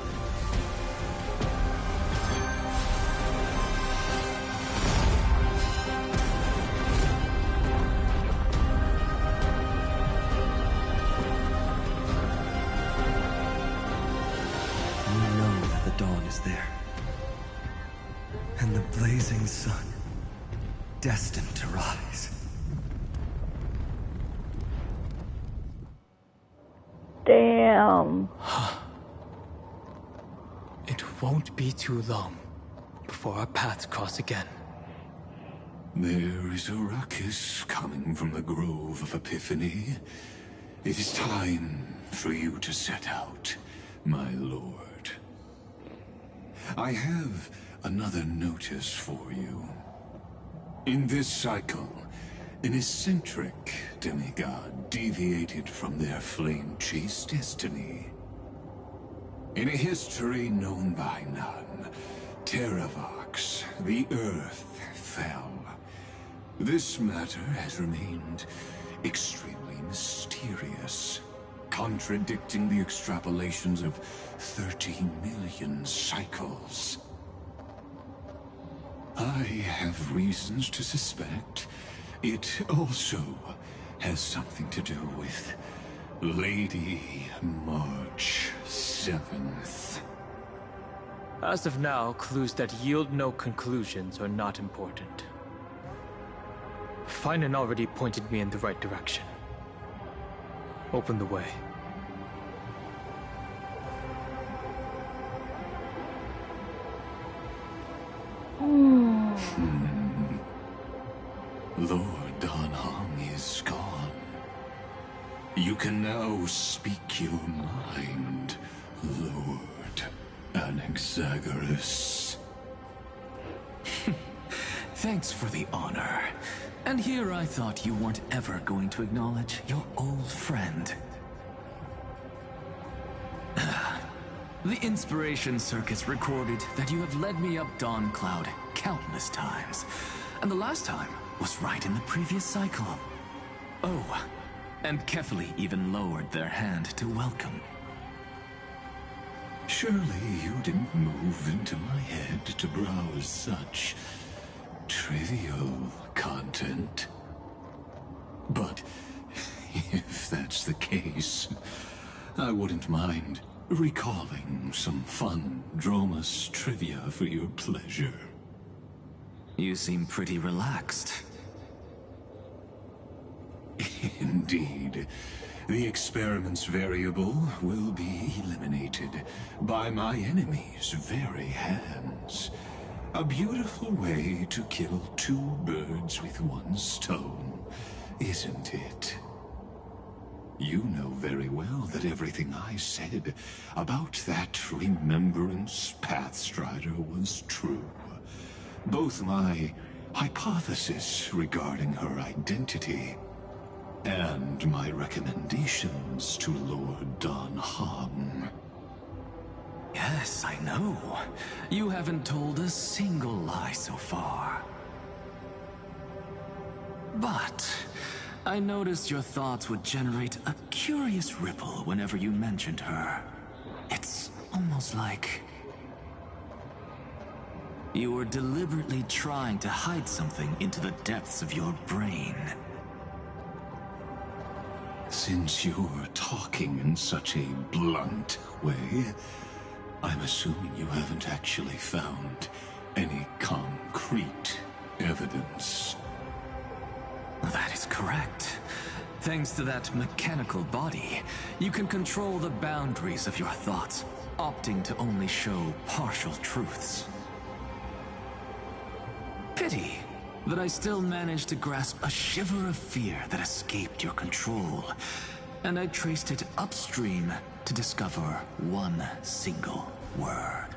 There. And the blazing sun, destined to rise. Damn. It won't be too long before our paths cross again. There is a ruckus coming from the Grove of Epiphany. It is time for you to set out, my lord. I have another notice for you. In this cycle, an eccentric demigod deviated from their flame-chased destiny. In a history known by none, Terravox, the Earth, fell. This matter has remained extremely mysterious, contradicting the extrapolations of 30 million cycles. I have reasons to suspect it also has something to do with Lady March 7th. As of now, clues that yield no conclusions are not important. Finan already pointed me in the right direction. Open the way. Lord Dan Heng is gone. You can now speak your mind, Lord Anaxagoras. Thanks for the honor. And here I thought you weren't ever going to acknowledge your old friend. The Inspiration Circus recorded that you have led me up Dawn Cloud countless times. And the last time was right in the previous cycle. Oh, and Kefali even lowered their hand to welcome. Surely you didn't move into my head to browse such trivial content. But if that's the case, I wouldn't mind recalling some fun Dromus trivia for your pleasure. You seem pretty relaxed. Indeed. The experiment's variable will be eliminated by my enemy's very hands. A beautiful way to kill two birds with one stone, isn't it? You know very well that everything I said about that Remembrance Pathstrider was true. Both my hypothesis regarding her identity, and my recommendations to Lord Dan Heng. Yes, I know. You haven't told a single lie so far. But I noticed your thoughts would generate a curious ripple whenever you mentioned her. It's almost like you were deliberately trying to hide something into the depths of your brain. Since you're talking in such a blunt way, I'm assuming you haven't actually found any concrete evidence. That is correct. Thanks to that mechanical body, you can control the boundaries of your thoughts, opting to only show partial truths. Pity that I still managed to grasp a shiver of fear that escaped your control, and I traced it upstream to discover one single word.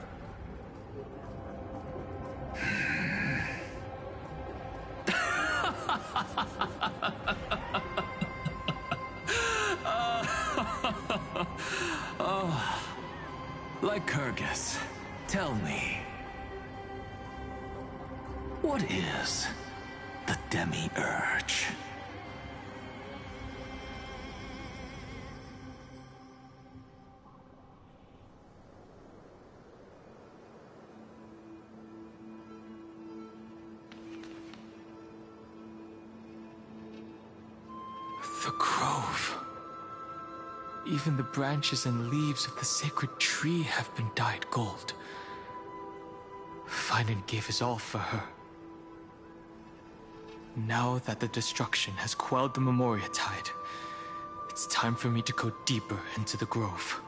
Oh, Lycurgus, tell me, what is the Demi-Urge? The grove. Even the branches and leaves of the sacred tree have been dyed gold. Finan gave his all for her. Now that the destruction has quelled the Memoria tide, it's time for me to go deeper into the grove.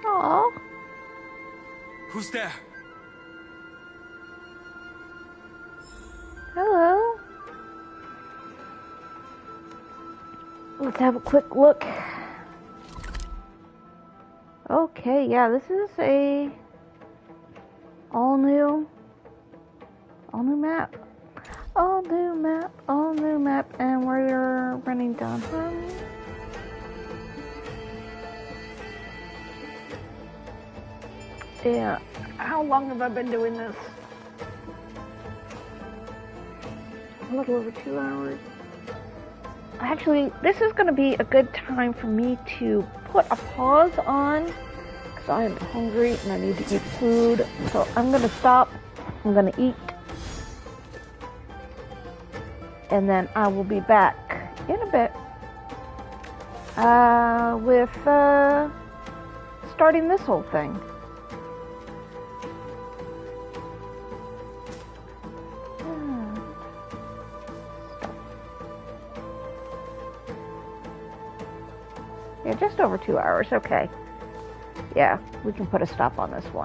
Aww. Who's there? Hello. Let's have a quick look. Okay, yeah, this is a all new map. All new map, and we're running down home. Yeah, how long have I been doing this? A little over 2 hours. Actually, this is going to be a good time for me to put a pause on, because I am hungry and I need to eat food. So I'm going to stop, I'm going to eat, and then I will be back in a bit with starting this whole thing. Yeah, just over 2 hours. Okay. Yeah, we can put a stop on this one.